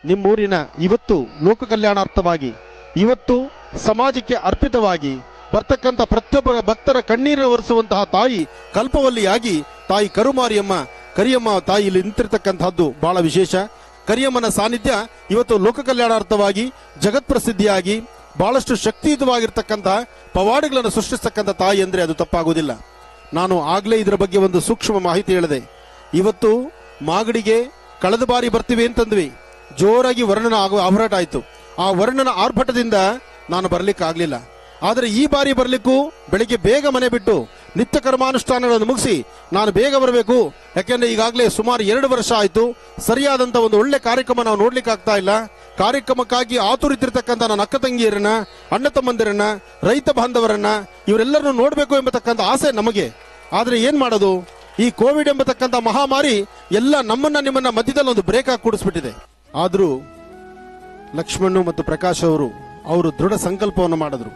Speaker 13: ನಿಮ್ಮೂರಿನ ಇವತ್ತು ಲೋಕ ಕಲ್ಯಾಣಾರ್ಥವಾಗಿ, ಇವತ್ತು ಸಮಾಜಕ್ಕೆ ಅರ್ಪಿತವಾಗಿ ಬರ್ತಕ್ಕಂಥ ಪ್ರತಿಯೊಬ್ಬರ ಭಕ್ತರ ಕಣ್ಣೀರು ಒರೆಸುವಂತಹ ತಾಯಿ ಕಲ್ಪವಲ್ಲಿಯಾಗಿ ತಾಯಿ ಕರಿಯಮ್ಮ ತಾಯಿ ಇಲ್ಲಿ ನಿಂತಿರ್ತಕ್ಕಂಥದ್ದು ಬಹಳ ವಿಶೇಷ. ಕರಿಯಮ್ಮನ ಸಾನ್ನಿಧ್ಯ ಇವತ್ತು ಲೋಕ ಕಲ್ಯಾಣಾರ್ಥವಾಗಿ ಜಗತ್ಪ್ರಸಿದ್ಧಿಯಾಗಿ ಬಹಳಷ್ಟು ಶಕ್ತಿಯುತವಾಗಿರ್ತಕ್ಕಂಥ ಪವಾಡಗಳನ್ನು ಸೃಷ್ಟಿಸ್ತಕ್ಕಂಥ ತಾಯಿ ಅಂದ್ರೆ ಅದು ತಪ್ಪಾಗುವುದಿಲ್ಲ. ನಾನು ಆಗ್ಲೇ ಇದರ ಬಗ್ಗೆ ಒಂದು ಸೂಕ್ಷ್ಮ ಮಾಹಿತಿ ಹೇಳಿದೆ. ಇವತ್ತು ಮಾಗಡಿಗೆ ಕಳೆದ ಬಾರಿ ಬರ್ತೀವಿ ಅಂತಂದ್ವಿ, ಜೋರಾಗಿ ವರ್ಣನ ಆರ್ಭಟ ಆಯ್ತು. ಆ ವರ್ಣನ ಆರ್ಭಟದಿಂದ ನಾನು ಬರ್ಲಿಕ್ಕೆ ಆಗ್ಲಿಲ್ಲ. ಆದರೆ ಈ ಬಾರಿ ಬರ್ಲಿಕ್ಕೂ ಬೆಳಿಗ್ಗೆ ಬೇಗ ಮನೆ ಬಿಟ್ಟು ನಿತ್ಯ ಕರ್ಮಾನುಷ್ಠಾನಗಳನ್ನು ಮುಗಿಸಿ ನಾನು ಬೇಗ ಬರಬೇಕು. ಯಾಕೆಂದ್ರೆ ಈಗಾಗಲೇ ಸುಮಾರು 2 ವರ್ಷ ಆಯ್ತು, ಸರಿಯಾದಂತ ಒಂದು ಒಳ್ಳೆ ಕಾರ್ಯಕ್ರಮ ನಾವು ನೋಡ್ಲಿಕ್ಕೆ ಆಗ್ತಾ ಇಲ್ಲ. ಕಾರ್ಯಕ್ರಮಕ್ಕಾಗಿ ಆತುರಿತಿರ್ತಕ್ಕಂಥ ನನ್ನ ಅಕ್ಕ ತಂಗಿಯರನ್ನ, ಅಣ್ಣ ತಮ್ಮಂದಿರನ್ನ, ರೈತ ಬಾಂಧವರನ್ನ, ಇವರೆಲ್ಲರನ್ನು ನೋಡ್ಬೇಕು ಎಂಬತಕ್ಕಂಥ ಆಸೆ ನಮಗೆ. ಆದ್ರೆ ಏನ್ ಮಾಡೋದು, ಈ ಕೋವಿಡ್ ಎಂಬತಕ್ಕಂಥ ಮಹಾಮಾರಿ ಎಲ್ಲ ನಿಮ್ಮನ್ನ ಮಧ್ಯದಲ್ಲಿ ಒಂದು ಬ್ರೇಕ್ ಹಾಕಿ ಕೂಡಿಸ್ಬಿಟ್ಟಿದೆ. ಆದ್ರೂ ಲಕ್ಷ್ಮಣ್ ಮತ್ತು ಪ್ರಕಾಶ್ ಅವರು ದೃಢ ಸಂಕಲ್ಪವನ್ನು ಮಾಡಿದ್ರು.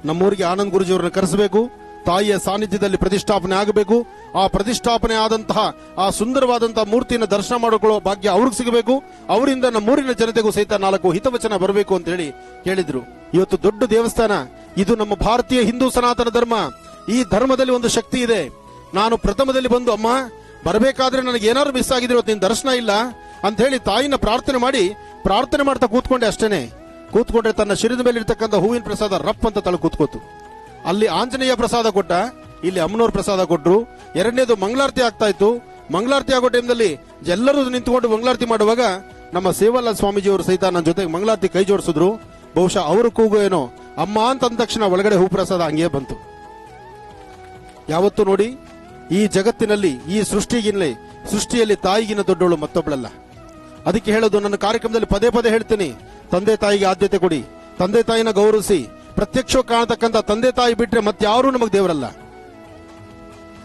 Speaker 13: ನಮ್ಮೂರಿಗೆ ಆನಂದ್ ಗುರುಜಿ ಅವರನ್ನು ಕರೆಸಬೇಕು, ತಾಯಿಯ ಸಾನ್ನಿಧ್ಯದಲ್ಲಿ ಪ್ರತಿಷ್ಠಾಪನೆ ಆಗಬೇಕು. ಆ ಪ್ರತಿಷ್ಠಾಪನೆ ಆದಂತಹ ಆ ಸುಂದರವಾದಂತಹ ಮೂರ್ತಿಯನ್ನು ದರ್ಶನ ಮಾಡಿಕೊಳ್ಳುವ ಭಾಗ್ಯ ಅವ್ರಿಗೆ ಸಿಗಬೇಕು. ಅವರಿಂದ ನಮ್ಮೂರಿನ ಜನತೆಗೂ ಸಹಿತ 4 ಹಿತವಚನ ಬರಬೇಕು ಅಂತ ಹೇಳಿ ಹೇಳಿದ್ರು. ಇವತ್ತು ದೊಡ್ಡ ದೇವಸ್ಥಾನ ಇದು. ನಮ್ಮ ಭಾರತೀಯ ಹಿಂದೂ ಸನಾತನ ಧರ್ಮ, ಈ ಧರ್ಮದಲ್ಲಿ ಒಂದು ಶಕ್ತಿ ಇದೆ. ನಾನು ಪ್ರಥಮದಲ್ಲಿ ಬಂದು, ಅಮ್ಮ ಬರಬೇಕಾದ್ರೆ ನನಗೆ ಏನಾದ್ರು ಮಿಸ್ ಆಗಿದ್ರೆ ಇವತ್ತು ನಿನ್ ದರ್ಶನ ಇಲ್ಲ ಅಂತ ಹೇಳಿ ತಾಯಿನ ಪ್ರಾರ್ಥನೆ ಮಾಡ್ತಾ ಕೂತ್ಕೊಂಡೆ ಅಷ್ಟೇನೆ. ಕೂತ್ಕೊಂಡ್ರೆ ತನ್ನ ಶಿರದ ಮೇಲೆ ಇರ್ತಕ್ಕಂಥ ಹೂವಿನ ಪ್ರಸಾದ ರಪ್ ಅಂತ ತಳ ಕೂತ್ಕೋತು. ಅಲ್ಲಿ ಆಂಜನೇಯ ಪ್ರಸಾದ ಕೊಟ್ಟ, ಇಲ್ಲಿ ಅಮ್ಮನವ್ರ ಪ್ರಸಾದ ಕೊಟ್ರು. ಎರಡನೇದು ಮಂಗಳಾರತಿ ಆಗ್ತಾ ಇತ್ತು. ಮಂಗಳಾರತಿ ಆಗೋ ಟೈಮ್ನಲ್ಲಿ ಎಲ್ಲರೂ ನಿಂತ್ಕೊಂಡು ಮಂಗಳಾರತಿ ಮಾಡುವಾಗ ನಮ್ಮ ಸೇವಾಲಾಲ್ ಸ್ವಾಮೀಜಿಯವರು ಸಹಿತ ನನ್ನ ಜೊತೆಗೆ ಮಂಗಳಾರತಿ ಕೈ ಜೋಡಿಸಿದ್ರು. ಬಹುಶಃ ಅವರು ಕೂಗು ಏನೋ ಅಮ್ಮ ಅಂತ ಅಂದ ತಕ್ಷಣ ಒಳಗಡೆ ಹೂ ಪ್ರಸಾದ ಹಂಗೆ ಬಂತು. ಯಾವತ್ತು ನೋಡಿ ಈ ಜಗತ್ತಿನಲ್ಲಿ ಈ ಸೃಷ್ಟಿಯಲ್ಲಿ ತಾಯಿಗಿನ ದೊಡ್ಡವಳು ಮತ್ತೊಬ್ಬಳಲ್ಲ. ಅದಕ್ಕೆ ಹೇಳೋದು, ನನ್ನ ಕಾರ್ಯಕ್ರಮದಲ್ಲಿ ಪದೇ ಪದೇ ಹೇಳ್ತೀನಿ, ತಂದೆ ತಾಯಿಗೆ ಆದ್ಯತೆ ಕೊಡಿ, ತಂದೆ ತಾಯಿನ ಗೌರವಿಸಿ. ಪ್ರತ್ಯಕ್ಷ ಕಾಣತಕ್ಕಂಥ ತಂದೆ ತಾಯಿ ಬಿಟ್ರೆ ಮತ್ತಾರು ನಮಗ್ ದೇವರಲ್ಲ.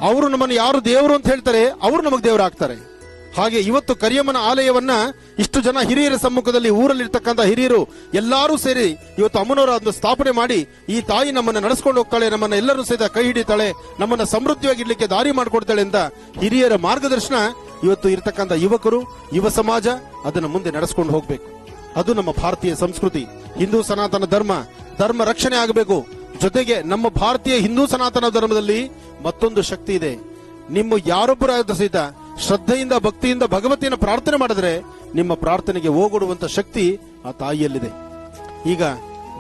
Speaker 13: ಅವರು ನಮ್ಮನ್ನು ಯಾರು ದೇವರು ಅಂತ ಹೇಳ್ತಾರೆ ಅವರು ನಮಗ್ ದೇವರಾಗ್ತಾರೆ. ಹಾಗೆ ಇವತ್ತು ಕರಿಯಮ್ಮನ ಆಲಯವನ್ನ ಇಷ್ಟು ಜನ ಹಿರಿಯರ ಸಮ್ಮುಖದಲ್ಲಿ, ಊರಲ್ಲಿರ್ತಕ್ಕಂಥ ಹಿರಿಯರು ಎಲ್ಲರೂ ಸೇರಿ ಇವತ್ತು ಅಮ್ಮನವರ ಅದನ್ನು ಸ್ಥಾಪನೆ ಮಾಡಿ, ಈ ತಾಯಿ ನಮ್ಮನ್ನ ನಡೆಸ್ಕೊಂಡು ಹೋಗ್ತಾಳೆ, ನಮ್ಮನ್ನ ಎಲ್ಲರೂ ಸಹಿತ ಕೈ ಹಿಡಿತಾಳೆ, ನಮ್ಮನ್ನ ಸಮೃದ್ಧಿಯಾಗಿರ್ಲಿಕ್ಕೆ ದಾರಿ ಮಾಡಿಕೊಡ್ತಾಳೆ ಅಂತ ಹಿರಿಯರ ಮಾರ್ಗದರ್ಶನ ಇವತ್ತು ಇರ್ತಕ್ಕಂಥ ಯುವಕರು, ಯುವ ಸಮಾಜ ಅದನ್ನು ಮುಂದೆ ನಡೆಸ್ಕೊಂಡು ಹೋಗ್ಬೇಕು. ಅದು ನಮ್ಮ ಭಾರತೀಯ ಸಂಸ್ಕೃತಿ. ಹಿಂದೂ ಸನಾತನ ಧರ್ಮ ರಕ್ಷಣೆ ಆಗಬೇಕು. ಜೊತೆಗೆ ನಮ್ಮ ಭಾರತೀಯ ಹಿಂದೂ ಸನಾತನ ಧರ್ಮದಲ್ಲಿ ಮತ್ತೊಂದು ಶಕ್ತಿ ಇದೆ. ನಿಮ್ಮ ಯಾರೊಬ್ಬರಾದ ಸಹಿತ ಶ್ರದ್ಧೆಯಿಂದ ಭಕ್ತಿಯಿಂದ ಭಗವತಿಯನ್ನು ಪ್ರಾರ್ಥನೆ ಮಾಡಿದ್ರೆ ನಿಮ್ಮ ಪ್ರಾರ್ಥನೆಗೆ ಓಗೊಡುವಂತ ಶಕ್ತಿ ಆ ತಾಯಿಯಲ್ಲಿದೆ. ಈಗ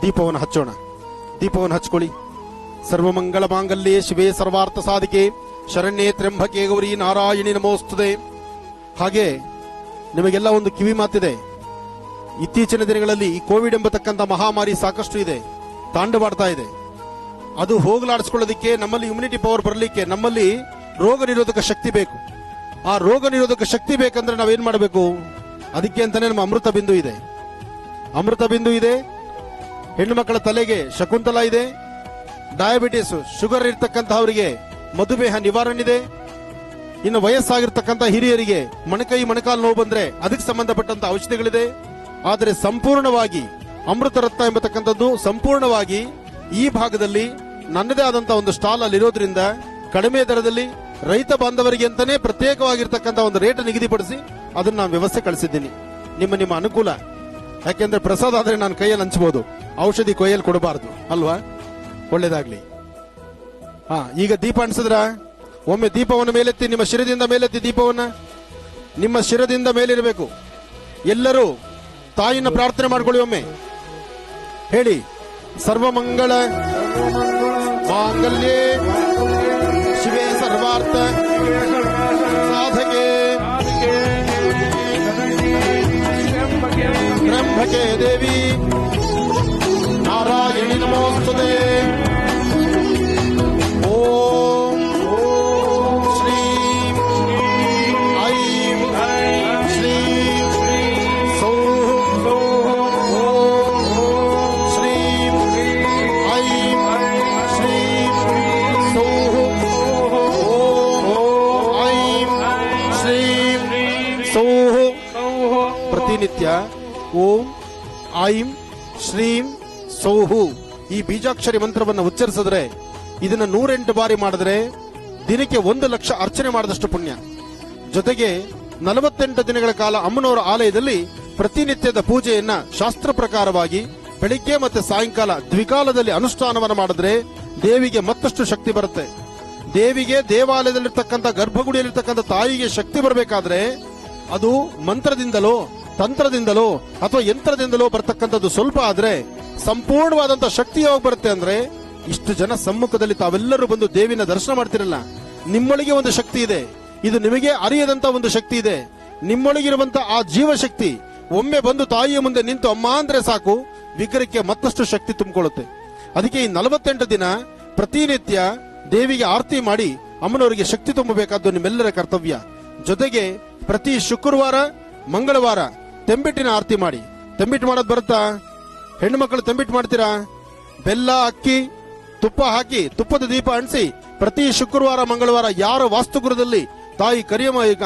Speaker 13: ದೀಪವನ್ನು ಹಚ್ಚೋಣ. ದೀಪವನ್ನು ಹಚ್ಕೊಳ್ಳಿ. ಸರ್ವಮಂಗಳ ಮಾಂಗಲ್ಯೆ ಶಿವೇ ಸರ್ವಾರ್ಥ ಸಾಧಿಕೆ ಶರಣ್ಯೇ ತ್ರ್ಯಂಬಕೆ ಗೌರಿ ನಾರಾಯಣಿ ನಮೋಸ್ತುತೆ. ಹಾಗೆ ನಿಮಗೆಲ್ಲ ಒಂದು ಕಿವಿ ಮಾತಿದೆ. ಇತ್ತೀಚಿನ ದಿನಗಳಲ್ಲಿ ಈ ಕೋವಿಡ್ ಎಂಬತಕ್ಕಂಥ ಮಹಾಮಾರಿ ಸಾಕಷ್ಟು ಇದೆ, ತಾಂಡವಾಡ್ತಾ ಇದೆ. ಅದು ಹೋಗಲಾಡಿಸ್ಕೊಳ್ಳೋದಕ್ಕೆ ನಮ್ಮಲ್ಲಿ ಇಮ್ಯುನಿಟಿ ಪವರ್ ಬರಲಿಕ್ಕೆ ನಮ್ಮಲ್ಲಿ ರೋಗ ನಿರೋಧಕ ಶಕ್ತಿ ಬೇಕು. ಆ ರೋಗ ನಿರೋಧಕ ಶಕ್ತಿ ಬೇಕಂದ್ರೆ ನಾವೇನ್ ಮಾಡಬೇಕು? ಅದಕ್ಕೆ ಅಂತಾನೆ ನಮ್ಮ ಅಮೃತ ಬಿಂದು ಇದೆ. ಹೆಣ್ಣು ಮಕ್ಕಳ ತಲೆಗೆ ಶಕುಂತಲ ಇದೆ. ಡಯಾಬಿಟಿಸ್ ಶುಗರ್ ಇರ್ತಕ್ಕಂಥವರಿಗೆ ಮಧುಮೇಹ ನಿವಾರಣೆ ಇದೆ. ಇನ್ನು ವಯಸ್ಸಾಗಿರ್ತಕ್ಕಂಥ ಹಿರಿಯರಿಗೆ ಮೊಣಕಾಲು ನೋವು ಬಂದ್ರೆ ಅದಕ್ಕೆ ಸಂಬಂಧಪಟ್ಟಂತ ಔಷಧಿಗಳಿದೆ. ಆದರೆ ಸಂಪೂರ್ಣವಾಗಿ ಅಮೃತ ರತ್ನ ಎಂಬತಕ್ಕಂಥದ್ದು ಸಂಪೂರ್ಣವಾಗಿ ಈ ಭಾಗದಲ್ಲಿ ನನ್ನದೇ ಆದಂತ ಒಂದು ಸ್ಟಾಲ್ ಅಲ್ಲಿರೋದ್ರಿಂದ ಕಡಿಮೆ ದರದಲ್ಲಿ ರೈತ ಬಾಂಧವರಿಗೆ ಅಂತಾನೆ ಪ್ರತ್ಯೇಕವಾಗಿರ್ತಕ್ಕಂಥ ಒಂದು ರೇಟ್ ನಿಗದಿಪಡಿಸಿ ಅದನ್ನ ನಾನು ವ್ಯವಸ್ಥೆ ಕಳಿಸಿದ್ದೀನಿ. ನಿಮ್ಮ ಅನುಕೂಲ. ಯಾಕೆಂದ್ರೆ ಪ್ರಸಾದ ಆದ್ರೆ ನಾನು ಕೈಯಲ್ಲಿ ಹಂಚಬಹುದು, ಔಷಧಿ ಕೊಯ್ಯಲ್ಲಿ ಕೊಡಬಾರದು ಅಲ್ವಾ? ಒಳ್ಳೇದಾಗ್ಲಿ. ಈಗ ದೀಪ ಅಣಿಸಿದ್ರ ಒಮ್ಮೆ ದೀಪವನ್ನು ಮೇಲೆತ್ತಿ, ನಿಮ್ಮ ಶಿರದಿಂದ ಮೇಲೆತ್ತಿ ದೀಪವನ್ನ. ನಿಮ್ಮ ಶಿರದಿಂದ ಮೇಲಿರಬೇಕು. ಎಲ್ಲರೂ ತಾಯಿನ ಪ್ರಾರ್ಥನೆ ಮಾಡ್ಕೊಳ್ಳಿ. ಒಮ್ಮೆ ಹೇಳಿ, ಸರ್ವಮಂಗಳ ಮಾಂಗಲ್ಯೆ ಶಿವೇ ಸರ್ವಾರ್ಥ ಸಾಧಕೆ ತ್ರ್ಯಂಬಕೆ ದೇವಿ ನಾರಾಯಣಿ ನಮೋಸ್ತುತೆ. ಓಂ ಶ್ರೀಂ ಐಂ ಶ್ರೀಂ ಸೌಃ ಶ್ರೀಂ ಐಂ ಶ್ರೀಂ ಸೌಃ ಐಂ ಶ್ರೀಂ ಸೌಃ. ಪ್ರತಿನಿತ್ಯ ಓಂ ಐಂ ಶ್ರೀಂ ಸೌಹು ಈ ಬೀಜಾಕ್ಷರಿ ಮಂತ್ರವನ್ನು ಉಚ್ಚರಿಸಿದ್ರೆ, ಇದನ್ನ 108 ಬಾರಿ ಮಾಡಿದ್ರೆ ದಿನಕ್ಕೆ 1,00,000 ಅರ್ಚನೆ ಮಾಡಿದಷ್ಟು ಪುಣ್ಯ. ಜೊತೆಗೆ 48 ದಿನಗಳ ಕಾಲ ಅಮ್ಮನವರ ಆಲಯದಲ್ಲಿ ಪ್ರತಿನಿತ್ಯದ ಪೂಜೆಯನ್ನ ಶಾಸ್ತ್ರ ಪ್ರಕಾರವಾಗಿ ಬೆಳಿಗ್ಗೆ ಮತ್ತೆ ಸಾಯಂಕಾಲ ದ್ವಿಕಾಲದಲ್ಲಿ ಅನುಷ್ಠಾನವನ್ನು ಮಾಡಿದ್ರೆ ದೇವಿಗೆ ಮತ್ತಷ್ಟು ಶಕ್ತಿ ಬರುತ್ತೆ. ದೇವಿಗೆ ದೇವಾಲಯದಲ್ಲಿರ್ತಕ್ಕಂಥ ಗರ್ಭಗುಡಿಯಲ್ಲಿರ್ತಕ್ಕಂಥ ತಾಯಿಗೆ ಶಕ್ತಿ ಬರಬೇಕಾದ್ರೆ ಅದು ಮಂತ್ರದಿಂದಲೋ ತಂತ್ರದಿಂದಲೋ ಅಥವಾ ಯಂತ್ರದಿಂದಲೋ ಬರ್ತಕ್ಕಂಥದ್ದು ಸ್ವಲ್ಪ ಆದ್ರೆ ಸಂಪೂರ್ಣವಾದಂತಹ ಶಕ್ತಿ ಯಾವಾಗ ಬರುತ್ತೆ ಅಂದ್ರೆ, ಇಷ್ಟು ಜನ ಸಮ್ಮುಖದಲ್ಲಿ ತಾವೆಲ್ಲರೂ ಬಂದು ದೇವಿನ ದರ್ಶನ ಮಾಡ್ತಿರಲ್ಲ, ನಿಮ್ಮೊಳಗೆ ಒಂದು ಶಕ್ತಿ ಇದೆ. ಇದು ನಿಮಗೆ ಅರಿಯದಂತ ಒಂದು ಶಕ್ತಿ ಇದೆ. ನಿಮ್ಮೊಳಗಿರುವಂತ ಆ ಜೀವಶಕ್ತಿ ಒಮ್ಮೆ ಬಂದು ತಾಯಿಯ ಮುಂದೆ ನಿಂತು ಅಮ್ಮ ಅಂದ್ರೆ ಸಾಕು, ವಿಗ್ರಹಕ್ಕೆ ಮತ್ತಷ್ಟು ಶಕ್ತಿ ತುಂಬಿಕೊಳ್ಳುತ್ತೆ. ಅದಕ್ಕೆ ಈ 48 ದಿನ ಪ್ರತಿನಿತ್ಯ ದೇವಿಗೆ ಆರತಿ ಮಾಡಿ ಅಮ್ಮನವರಿಗೆ ಶಕ್ತಿ ತುಂಬಬೇಕಾದ್ದು ನಿಮ್ಮೆಲ್ಲರ ಕರ್ತವ್ಯ. ಜೊತೆಗೆ ಪ್ರತಿ ಶುಕ್ರವಾರ ಮಂಗಳವಾರ ತೆಂಬಿಟ್ಟಿನ ಆರತಿ ಮಾಡಿ. ತೆಂಬಿಟ್ಟು ಮಾಡೋದು ಬರುತ್ತಾ? ಹೆಣ್ಣು ಮಕ್ಕಳು ತೆಂಬಿಟ್ಟು ಮಾಡ್ತೀರಾ? ಬೆಲ್ಲ, ಅಕ್ಕಿ, ತುಪ್ಪ ಹಾಕಿ ತುಪ್ಪದ ದೀಪ ಅಂಟಿಸಿ ಪ್ರತಿ ಶುಕ್ರವಾರ ಮಂಗಳವಾರ ಯಾರ ವಾಸ್ತುಗುರದಲ್ಲಿ ತಾಯಿ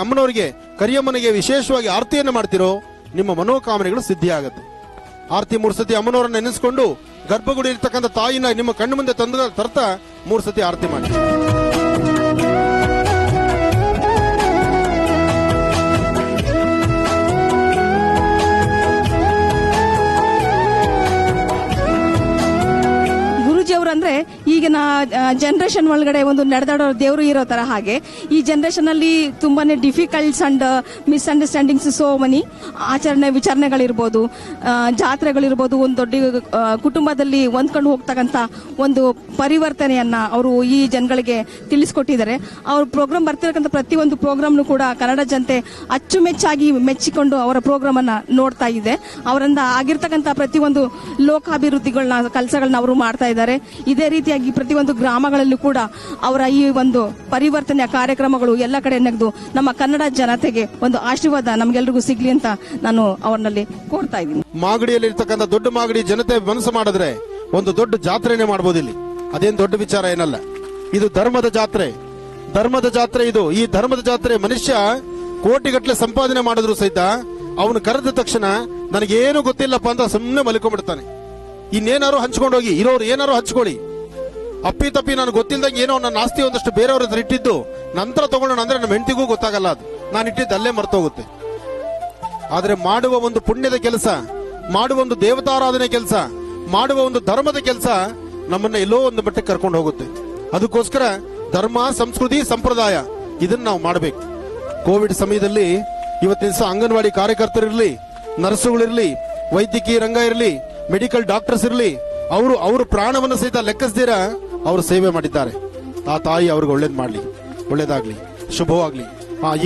Speaker 13: ಅಮ್ಮನವರಿಗೆ ಕರಿಯಮ್ಮನಿಗೆ ವಿಶೇಷವಾಗಿ ಆರತಿಯನ್ನು ಮಾಡ್ತಿರೋ ನಿಮ್ಮ ಮನೋಕಾಮನೆಗಳು ಸಿದ್ಧಿ ಆಗುತ್ತೆ. ಆರತಿ 3 ಸತಿ ಅಮ್ಮನವರನ್ನ ನೆನೆಸ್ಕೊಂಡು ಗರ್ಭಗುಡಿ ಇರ್ತಕ್ಕಂಥ ತಾಯಿನ ನಿಮ್ಮ ಕಣ್ಣು ಮುಂದೆ ತರ್ತಾ 3 ಸತಿ ಆರತಿ ಮಾಡಿ.
Speaker 18: ಅಂದ್ರೆ ಈ ಈಗಿನ ಜನರೇಷನ್ ಒಳಗಡೆ ಒಂದು ನಡೆದಾಡೋ ದೇವರು ಇರೋ ತರ ಹಾಗೆ ಈ ಜನರೇಷನ್ ಅಲ್ಲಿ ತುಂಬಾನೇ ಡಿಫಿಕಲ್ಟ್ಸ್ ಅಂಡ್ ಮಿಸ್ಅಂಡರ್ಸ್ಟ್ಯಾಂಡಿಂಗ್ಸ್ ಸೋ ಮನಿ ವಿಚಾರಣೆಗಳಿರ್ಬೋದು, ಜಾತ್ರೆಗಳಿರ್ಬೋದು, ಒಂದು ದೊಡ್ಡ ಕುಟುಂಬದಲ್ಲಿ ಹೊಂದ್ಕೊಂಡು ಹೋಗ್ತಕ್ಕಂಥ ಒಂದು ಪರಿವರ್ತನೆಯನ್ನ ಅವರು ಈ ಜನಗಳಿಗೆ ತಿಳಿಸ್ಕೊಟ್ಟಿದ್ದಾರೆ. ಅವ್ರ ಪ್ರೋಗ್ರಾಮ್ ಬರ್ತಿರಕ್ಕಂಥ ಪ್ರತಿಯೊಂದು ಪ್ರೋಗ್ರಾಮ್ನು ಕೂಡ ಕನ್ನಡ ಜನತೆ ಅಚ್ಚುಮೆಚ್ಚಾಗಿ ಮೆಚ್ಚಿಕೊಂಡು ಅವರ ಪ್ರೋಗ್ರಾಮ್ ಅನ್ನ ನೋಡ್ತಾ ಇದೆ. ಅವರಿಂದ ಆಗಿರ್ತಕ್ಕಂಥ ಪ್ರತಿಯೊಂದು ಲೋಕಾಭಿವೃದ್ಧಿಗಳನ್ನ ಕೆಲಸಗಳನ್ನ ಅವರು ಮಾಡ್ತಾ ಇದ್ದಾರೆ. ಇದೇ ರೀತಿಯಾಗಿ ಪ್ರತಿಯೊಂದು ಗ್ರಾಮಗಳಲ್ಲೂ ಕೂಡ ಅವರ ಈ ಒಂದು ಪರಿವರ್ತನೆಯ ಕಾರ್ಯಕ್ರಮಗಳು ಎಲ್ಲ ಕಡೆ ನೆಗೆದು ನಮ್ಮ ಕನ್ನಡ ಜನತೆಗೆ ಒಂದು ಆಶೀರ್ವಾದ ನಮ್ಗೆಲ್ರಿಗೂ ಸಿಗ್ಲಿ ಅಂತ ನಾನು ಅವರಲ್ಲಿ ಕೋರ್ತಾ ಇದ್ದೀನಿ.
Speaker 13: ಮಾಗಡಿಯಲ್ಲಿ ಇರ್ತಕ್ಕಂಥ ದೊಡ್ಡ ಮಾಗಡಿ ಜನತೆ ಮನಸ್ಸು ಮಾಡಿದ್ರೆ ಒಂದು ದೊಡ್ಡ ಜಾತ್ರೆನೇ ಮಾಡಬಹುದು. ಇಲ್ಲಿ ಅದೇನ್ ದೊಡ್ಡ ವಿಚಾರ ಏನಲ್ಲ. ಇದು ಧರ್ಮದ ಜಾತ್ರೆ. ಇದು ಈ ಧರ್ಮದ ಜಾತ್ರೆ ಮನುಷ್ಯ ಕೋಟಿಗಟ್ಟಲೆ ಸಂಪಾದನೆ ಮಾಡಿದ್ರು ಸಹಿತ ಅವನು ಕರೆದ ತಕ್ಷಣ ನನಗೇನು ಗೊತ್ತಿಲ್ಲಪ್ಪ ಅಂತ ಸುಮ್ಮನೆ ಮಲ್ಕೊಂಡ್ಬಿಡ್ತಾನೆ. ಇನ್ನೇನಾರು ಹಂಚ್ಕೊಂಡೋಗಿ ಇರೋರು ಏನಾರು ಹಂಚ್ಕೊಳ್ಳಿ, ಅಪ್ಪಿ ತಪ್ಪಿ ನಾನು ಗೊತ್ತಿಲ್ದಂಗೆ ಏನೋ ನನ್ನ ಆಸ್ತಿ ಒಂದಷ್ಟು ಬೇರೆಯವ್ರ ಹತ್ರ ಇಟ್ಟಿದ್ದು ನಂತರ ತಗೊಳ್ಳೋಣ ಅಂದ್ರೆ ನಮ್ಮ ಹೆಂಡತಿಗೂ ಗೊತ್ತಾಗಲ್ಲ. ಅದು ನಾನು ಇಟ್ಟಿದ್ದು ಅಲ್ಲೇ ಮರ್ತೋಗುತ್ತೆ. ಆದ್ರೆ ಮಾಡುವ ಒಂದು ಪುಣ್ಯದ ಕೆಲಸ, ಮಾಡುವ ಒಂದು ದೇವತಾರಾಧನೆ ಕೆಲಸ, ಮಾಡುವ ಒಂದು ಧರ್ಮದ ಕೆಲಸ ನಮ್ಮನ್ನ ಎಲ್ಲೋ ಒಂದು ಮಟ್ಟಕ್ಕೆ ಕರ್ಕೊಂಡು ಹೋಗುತ್ತೆ. ಅದಕ್ಕೋಸ್ಕರ ಧರ್ಮ, ಸಂಸ್ಕೃತಿ, ಸಂಪ್ರದಾಯ ಇದನ್ನ ನಾವು ಮಾಡಬೇಕು. ಕೋವಿಡ್ ಸಮಯದಲ್ಲಿ ಇವತ್ತಿನ ದಿವಸ ಅಂಗನವಾಡಿ ಕಾರ್ಯಕರ್ತರಿರ್ಲಿ, ನರ್ಸುಗಳಿರ್ಲಿ, ವೈದ್ಯಕೀಯ ರಂಗ ಇರಲಿ, ಮೆಡಿಕಲ್ ಡಾಕ್ಟರ್ಸ್ ಇರಲಿ, ಅವರು ಪ್ರಾಣವನ್ನು ಸಹಿತ ಲೆಕ್ಕಿಸದಿರ ಅವರು ಸೇವೆ ಮಾಡಿದ್ದಾರೆ. ಆ ತಾಯಿ ಅವ್ರಿಗೆ ಒಳ್ಳೇದಾಗ್ಲಿ, ಶುಭವಾಗ್ಲಿ.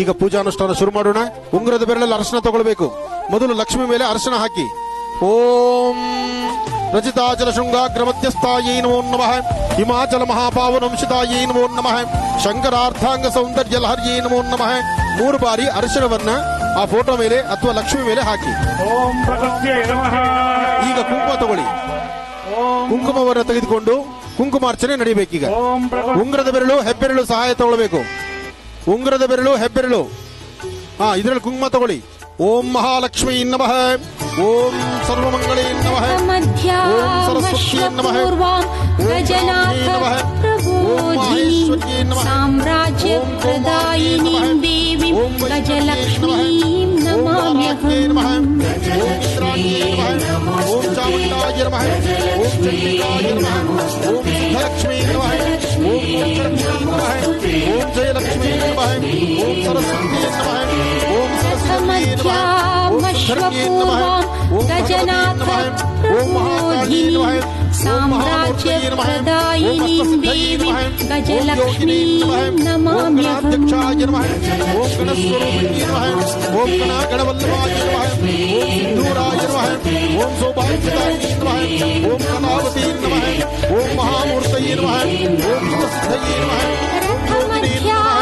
Speaker 13: ಈಗ ಪೂಜಾನುಷ್ಠಾನ ಶುರು ಮಾಡೋಣ. ಉಂಗುರದ ಬೆರಳಲ್ಲಿ ಅರಶಿನ ತಗೊಳ್ಬೇಕು. ಮೊದಲು ಲಕ್ಷ್ಮಿ ಮೇಲೆ ಅರಶಿನ ಹಾಕಿ ಓಂ ರಚಿತಾಚಲ ಶೃಂಗಾಗ್ರ ಮಧ್ಯಸ್ಥಾಯೈ ನಮೋ ನಮಃ, ಹಿಮಾಚಲ ಮಹಾಪಾವನಂಶಿತಾಯೈ ನಮೋ ನಮಃ, ಶಂಕರಾರ್ಥಾಂಗ ಸೌಂದರ್ಯ ಲಹರ್ಯೈ ನಮೋ ನಮಃ. 3 ಬಾರಿ ಅರಶಿನವನ್ನ ಆ ಫೋಟೋ ಮೇಲೆ ಅಥವಾ ಲಕ್ಷ್ಮಿ ಮೇಲೆ ಹಾಕಿ. ಈಗ ಕುಂಕುಮ ತಗೊಳ್ಳಿ. ಕುಂಕುಮವನ್ನು ತೆಗೆದುಕೊಂಡು ಕುಂಕುಮಾರ್ಚನೆ ನಡೀಬೇಕೀಗ. ಉಂಗುರದ ಬೆರಳು, ಹೆಬ್ಬೆರಳು ಸಹಾಯ ತಗೊಳ್ಬೇಕು. ಉಂಗುರದ ಬೆರಳು, ಹೆಬ್ಬೆರಳು ಇದರಲ್ಲಿ ಕುಂಕುಮ ತಗೊಳ್ಳಿ. ಓಂ ಮಹಾಲಕ್ಷ್ಮೀ ನಮಃ, ಓಂ ಸರ್ವಮಂಗಳೇ ನಮಃ, ಓಂ ಸರಸ್ವತೀ ನಮಃ,
Speaker 14: ಸಾಮ್ರಾಜ್ಯ ಪ್ರದಾಯಿನೀಂ ದೇವೀಂ ಗಜಲಕ್ಷ್ಮೀಂ ನಮಾಮ್ಯಹಂ.
Speaker 13: ಓಂ ಚಾಮುಂಡಾಯ ನಮಃ, ಓಂ ಚಂಡಿಕಾಯ ನಮಃ, ಓಂ ಸಿದ್ಧಲಕ್ಷ್ಮೀ ನಮಃ, ಓಂ ನಮಃ, ಓಂ ಜಯಲಕ್ಷ್ಮೀ ನಮಃ, ಓಂ ಸರಸ್ವತೀ ನಮಃ, ಓಂ ಸರಸ್ವತೀ ನಮಃ, ಓಂ ಧರ್ಮೇ ನಮಃ, ಓಂ ಗಜನಾಥ
Speaker 14: ಪ್ರಬೋಧಿನಿ ಸಾಮ್ರಾಜ್ಯ ಪ್ರದಾಯಿನೀಂ ದೇವೀಂ ಗಜಲಕ್ಷ್ಮೀಂ ನಮಾಮ್ಯಹಂ.
Speaker 13: ಓಂ ಗಣಸ್ವರೂಪಿಣೀ ನಮಃ, ಓಂ ಗಣವಲ್ಲಭಾಯ ನಮಃ, ಓಂ ಸಿಂಧೂರಾಯ ನಮಃ, ಓಂ ಸೌಭಾಗ್ಯದಾಯಿನಿ ನಮಃ, ಓಂ ಕಲಾವತಿ ನಮಃ, ಓಂ ಮಹಾಮೂರ್ತಯೇ ನಮಃ, ಓಂ ಸುರಸಿದ್ಧಯೇ ನಮಃ, ಓಂ ಯೋಗಿನೇ ನಮಃ,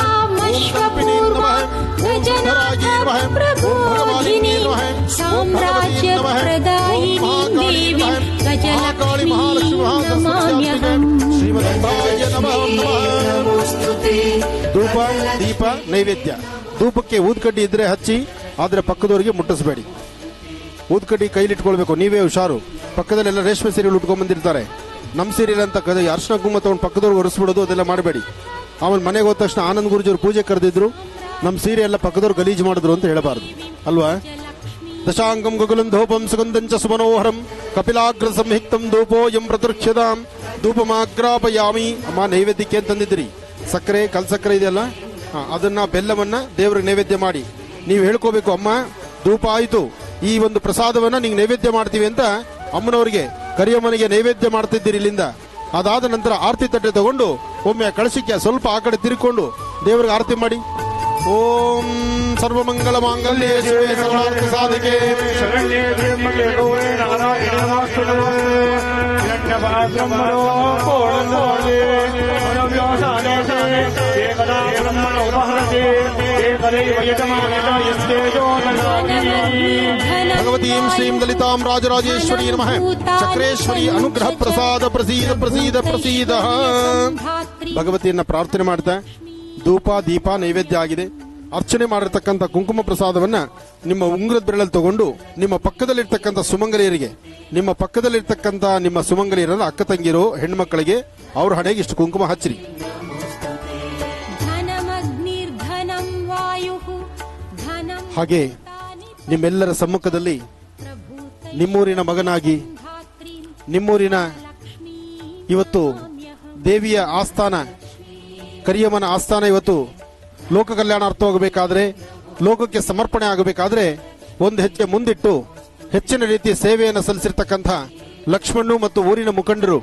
Speaker 13: ಓಂ ಕಲ್ಪಿನೇ ನಮಃ, ಓಂ ಧರಾಯೇ ನಮಃ, ಓಂ ಭಗವಾನಿನೇ ನಮಃ, ಓಂ ಭಗವತೇ ನಮಃ, ಓಂ ಮಹಾಕಾಳಿ ನಮಃ, ಮಹಾಕಾಳಿ ಮಹಾಲಕ್ಷ್ಮಿ ಮಹಾಸರಸ್ವತಿ ಶ್ರೀಮದಾಯ ನಮಃ ನಮಃ. ಧೂಪ, ದೀಪ, ನೈವೇದ್ಯ. ಧೂಪಕ್ಕೆ ಊದ್ಕಡ್ಡಿ ಇದ್ರೆ ಹಚ್ಚಿ, ಆದ್ರೆ ಪಕ್ಕದವರಿಗೆ ಮುಟ್ಟಿಸಬೇಡಿ. ಊದ್ಕಡ್ಡಿ ಕೈಲಿಟ್ಕೊಳ್ಬೇಕು. ನೀವೇ ಹುಷಾರು. ಪಕ್ಕದಲ್ಲೆಲ್ಲ ರೇಷ್ಮೆ ಸೀರೆಗಳು ಉಟ್ಕೊಂಡ್ ಬಂದಿರ್ತಾರೆ. ನಮ್ಮ ಸೀರೆಲ್ ಅಂತ ಅರ್ಶನ ಕುಂಕುಮ ತಗೊಂಡು ಪಕ್ಕದವ್ರಿಗೆ ಒರೆಸ್ಬಿಡೋದು, ಅದೆಲ್ಲ ಮಾಡಬೇಡಿ. ಆಮೇಲೆ ಮನೆಗೆ ಹೋದ ತಕ್ಷಣ ಆನಂದ್ ಗುರುಜಿಯವರು ಪೂಜೆ ಕರೆದಿದ್ರು, ನಮ್ಮ ಸೀರೆ ಎಲ್ಲ ಪಕ್ಕದವ್ರು ಗಲೀಜು ಮಾಡಿದ್ರು ಅಂತ ಹೇಳಬಾರದು ಅಲ್ವಾ. ದಶಾಂಗಂ ಗಗುಲಂ ಧೂಪಂ ಸುಗಂಧಂಚ ಸುಮನೋಹರಂ ಕಪಿಲಾಗ್ರ ಸಂಹಿಕ್ತಂ ಧೂಪೋ ಎಂ ಪ್ರತೃಕ್ಷದಾಂ ಧೂಪಮಾಗ್ರಾಪಯಾಮಿ. ಅಮ್ಮ ನೈವೇದ್ಯಕ್ಕೆ ಅಂತಂದಿದ್ರಿ ಸಕ್ಕರೆ, ಕಲ್ಸಕ್ಕರೆ ಇದೆಯಲ್ಲ, ಅದನ್ನ ಬೆಲ್ಲವನ್ನ ದೇವರಿಗೆ ನೈವೇದ್ಯ ಮಾಡಿ ನೀವು ಹೇಳ್ಕೋಬೇಕು. ಅಮ್ಮ ಧೂಪ ಆಯಿತು, ಈ ಒಂದು ಪ್ರಸಾದವನ್ನ ನಿಂಗೆ ನೈವೇದ್ಯ ಮಾಡ್ತೀವಿ ಅಂತ ಅಮ್ಮನವರಿಗೆ ಕರಿಯಮ್ಮನಿಗೆ ನೈವೇದ್ಯ ಮಾಡ್ತಿದ್ದೀರಿ ಇಲ್ಲಿಂದ. ಅದಾದ ನಂತರ ಆರತಿ ತಟ್ಟೆ ತಗೊಂಡು ಒಮ್ಮೆ ಕಳಶಕ್ಕೆ ಸ್ವಲ್ಪ ಆ ಕಡೆ ತಿರ್ಕೊಂಡು ದೇವರಿಗೆ ಆರತಿ ಮಾಡಿ. ಓಂ ಸರ್ವಮಂಗಲ ಮಾಂಗಲ್ಯೇ ಶಿವೆ ಸರ್ವಾರ್ಥ ಸಾಧಿಕೆ ಶರಣ್ಯೇ ತ್ರ್ಯಂಬಕೆ ಗೌರಿ ನಾರಾಯಣಿ ನಮೋಸ್ತುತೇ. ಭಗವತೀಂ ಶ್ರೀಂ ಲಲಿತಾಂ ರಾಜರಾಜೇಶ್ವರಿ ನಮಃ. ಚಕ್ರೇಶ್ವರಿ ಅನುಗ್ರಹ ಪ್ರಸಾದ ಪ್ರಸೀದ ಪ್ರಸೀದ ಪ್ರಸೀದ. ಭಗವತಿಯನ್ನ ಪ್ರಾರ್ಥನೆ ಮಾಡ್ತಾ ಧೂಪ, ದೀಪ, ನೈವೇದ್ಯ ಆಗಿದೆ. ಅರ್ಚನೆ ಮಾಡಿರ್ತಕ್ಕಂಥ ಕುಂಕುಮ ಪ್ರಸಾದವನ್ನ ನಿಮ್ಮ ಉಂಗುರದ ಬೆರಳಲ್ಲಿ ತಗೊಂಡು ನಿಮ್ಮ ಪಕ್ಕದಲ್ಲಿರ್ತಕ್ಕಂಥ ಸುಮಂಗಲಿಯರಿಗೆ, ನಿಮ್ಮ ಪಕ್ಕದಲ್ಲಿರ್ತಕ್ಕಂಥ ನಿಮ್ಮ ಸುಮಂಗಲಿಯರನ್ನ ಅಕ್ಕ ತಂಗಿರೋ ಹೆಣ್ಮಕ್ಕಳಿಗೆ ಅವ್ರ ಹಣೆಗೆ ಇಷ್ಟು ಕುಂಕುಮ ಹಚ್ಚಿರಿ. ಹಾಗೆ ನಿಮ್ಮೆಲ್ಲರ ಸಮ್ಮುಖದಲ್ಲಿ ನಿಮ್ಮೂರಿನ ಮಗನಾಗಿ, ನಿಮ್ಮೂರಿನ ಇವತ್ತು ದೇವಿಯ ಆಸ್ಥಾನ, ಕರಿಯಮ್ಮನ ಆಸ್ಥಾನ ಇವತ್ತು ಲೋಕ ಕಲ್ಯಾಣಾರ್ಥವಾಗಬೇಕಾದ್ರೆ, ಲೋಕಕ್ಕೆ ಸಮರ್ಪಣೆ ಆಗಬೇಕಾದ್ರೆ ಒಂದು ಹೆಜ್ಜೆ ಮುಂದಿಟ್ಟು ಹೆಚ್ಚಿನ ರೀತಿಯ ಸೇವೆಯನ್ನು ಸಲ್ಲಿಸಿರ್ತಕ್ಕಂಥ ಲಕ್ಷ್ಮಣ್ಣು ಮತ್ತು ಊರಿನ ಮುಖಂಡರು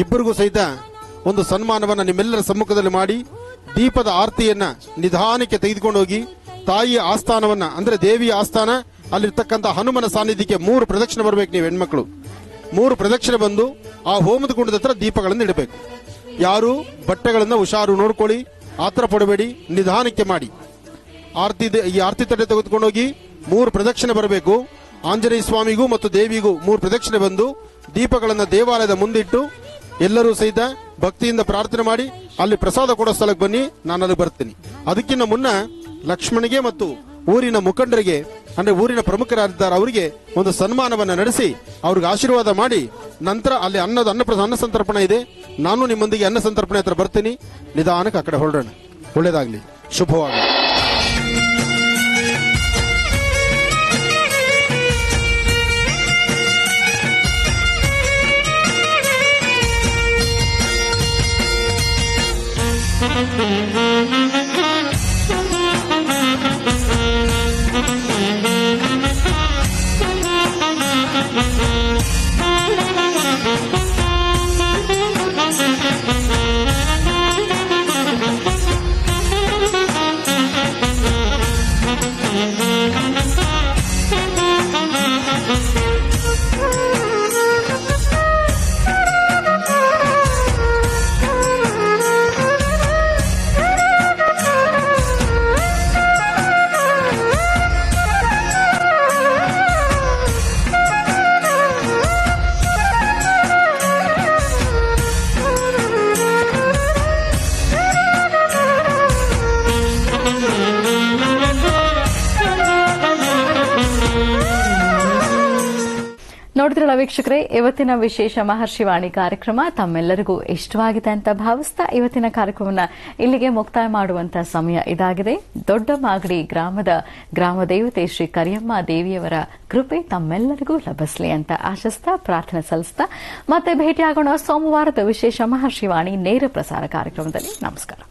Speaker 13: ಇಬ್ಬರಿಗೂ ಸಹಿತ ಒಂದು ಸನ್ಮಾನವನ್ನ ನಿಮ್ಮೆಲ್ಲರ ಸಮ್ಮುಖದಲ್ಲಿ ಮಾಡಿ ದೀಪದ ಆರತಿಯನ್ನ ನಿಧಾನಕ್ಕೆ ತೆಗೆದುಕೊಂಡು ಹೋಗಿ ತಾಯಿಯ ಆಸ್ಥಾನವನ್ನ ಅಂದ್ರೆ ದೇವಿಯ ಆಸ್ಥಾನ ಅಲ್ಲಿರ್ತಕ್ಕಂಥ ಹನುಮನ ಸಾನ್ನಿಧ್ಯಕ್ಕೆ 3 ಪ್ರದಕ್ಷಿಣೆ ಬರಬೇಕು. ನೀವು ಹೆಣ್ಮಕ್ಳು 3 ಪ್ರದಕ್ಷಿಣೆ ಬಂದು ಆ ಹೋಮದ ಕುಂಡದ ಹತ್ರ ದೀಪಗಳನ್ನು ಇಡಬೇಕು. ಯಾರು ಬಟ್ಟೆಗಳನ್ನ ಹುಷಾರು ನೋಡ್ಕೊಳ್ಳಿ, ಆತರ ಪಡಬೇಡಿ, ನಿಧಾನಕ್ಕೆ ಮಾಡಿ. ಈ ಆರತಿ ತಟ್ಟೆ ತೆಗೆದುಕೊಂಡು ಹೋಗಿ 3 ಪ್ರದಕ್ಷಿಣೆ ಬರಬೇಕು. ಆಂಜನೇಯ ಸ್ವಾಮಿಗೂ ಮತ್ತು ದೇವಿಗೂ 3 ಪ್ರದಕ್ಷಿಣೆ ಬಂದು ದೀಪಗಳನ್ನ ದೇವಾಲಯದ ಮುಂದಿಟ್ಟು ಎಲ್ಲರೂ ಸಹಿತ ಭಕ್ತಿಯಿಂದ ಪ್ರಾರ್ಥನೆ ಮಾಡಿ ಅಲ್ಲಿ ಪ್ರಸಾದ ಕೊಡೋ ಸ್ಥಳಕ್ಕೆ ಬನ್ನಿ, ನಾನು ಅಲ್ಲಿ ಬರ್ತೀನಿ. ಅದಕ್ಕಿಂತ ಮುನ್ನ ಲಕ್ಷ್ಮಣಿಗೆ ಮತ್ತು ಊರಿನ ಮುಖಂಡರಿಗೆ ಅಂದ್ರೆ ಊರಿನ ಪ್ರಮುಖರಾಗಿದ್ದಾರೆ ಅವರಿಗೆ ಒಂದು ಸನ್ಮಾನವನ್ನ ನಡೆಸಿ ಅವ್ರಿಗೆ ಆಶೀರ್ವಾದ ಮಾಡಿ ನಂತರ ಅಲ್ಲಿ ಅನ್ನ ಸಂತರ್ಪಣೆ ಇದೆ. ನಾನು ನಿಮ್ಮೊಂದಿಗೆ ಅನ್ನ ಸಂತರ್ಪಣೆ ಹತ್ರ ಬರ್ತೀನಿ. ನಿಧಾನಕ್ಕೆ ಆ ಕಡೆ ಹೊರಡೋಣ. ಒಳ್ಳೇದಾಗ್ಲಿ, ಶುಭವಾಗಲಿ.
Speaker 1: ನೋಡಿದ್ರಲ್ಲ ವೀಕ್ಷಕರೇ, ಇವತ್ತಿನ ವಿಶೇಷ ಮಹರ್ಷಿವಾಣಿ ಕಾರ್ಯಕ್ರಮ ತಮ್ಮೆಲ್ಲರಿಗೂ ಇಷ್ಟವಾಗಿದೆ ಅಂತ ಭಾವಿಸ್ತಾ ಇವತ್ತಿನ ಕಾರ್ಯಕ್ರಮವನ್ನ ಇಲ್ಲಿಗೆ ಮುಕ್ತಾಯ ಮಾಡುವಂತಹ ಸಮಯ ಇದಾಗಿದೆ. ದೊಡ್ಡ ಮಾಗಡಿ ಗ್ರಾಮದ ಗ್ರಾಮ ದೇವತೆ ಶ್ರೀ ಕರಿಯಮ್ಮ ದೇವಿಯವರ ಕೃಪೆ ತಮ್ಮೆಲ್ಲರಿಗೂ ಲಭಿಸಲಿ ಅಂತ ಆಶಿಸ್ತಾ ಪ್ರಾರ್ಥನೆ ಸಲ್ಲಿಸ್ತಾ ಮತ್ತೆ ಭೇಟಿಯಾಗೋಣ ಸೋಮವಾರದ ವಿಶೇಷ ಮಹರ್ಷಿವಾಣಿ ನೇರ ಪ್ರಸಾರ ಕಾರ್ಯಕ್ರಮದಲ್ಲಿ. ನಮಸ್ಕಾರ.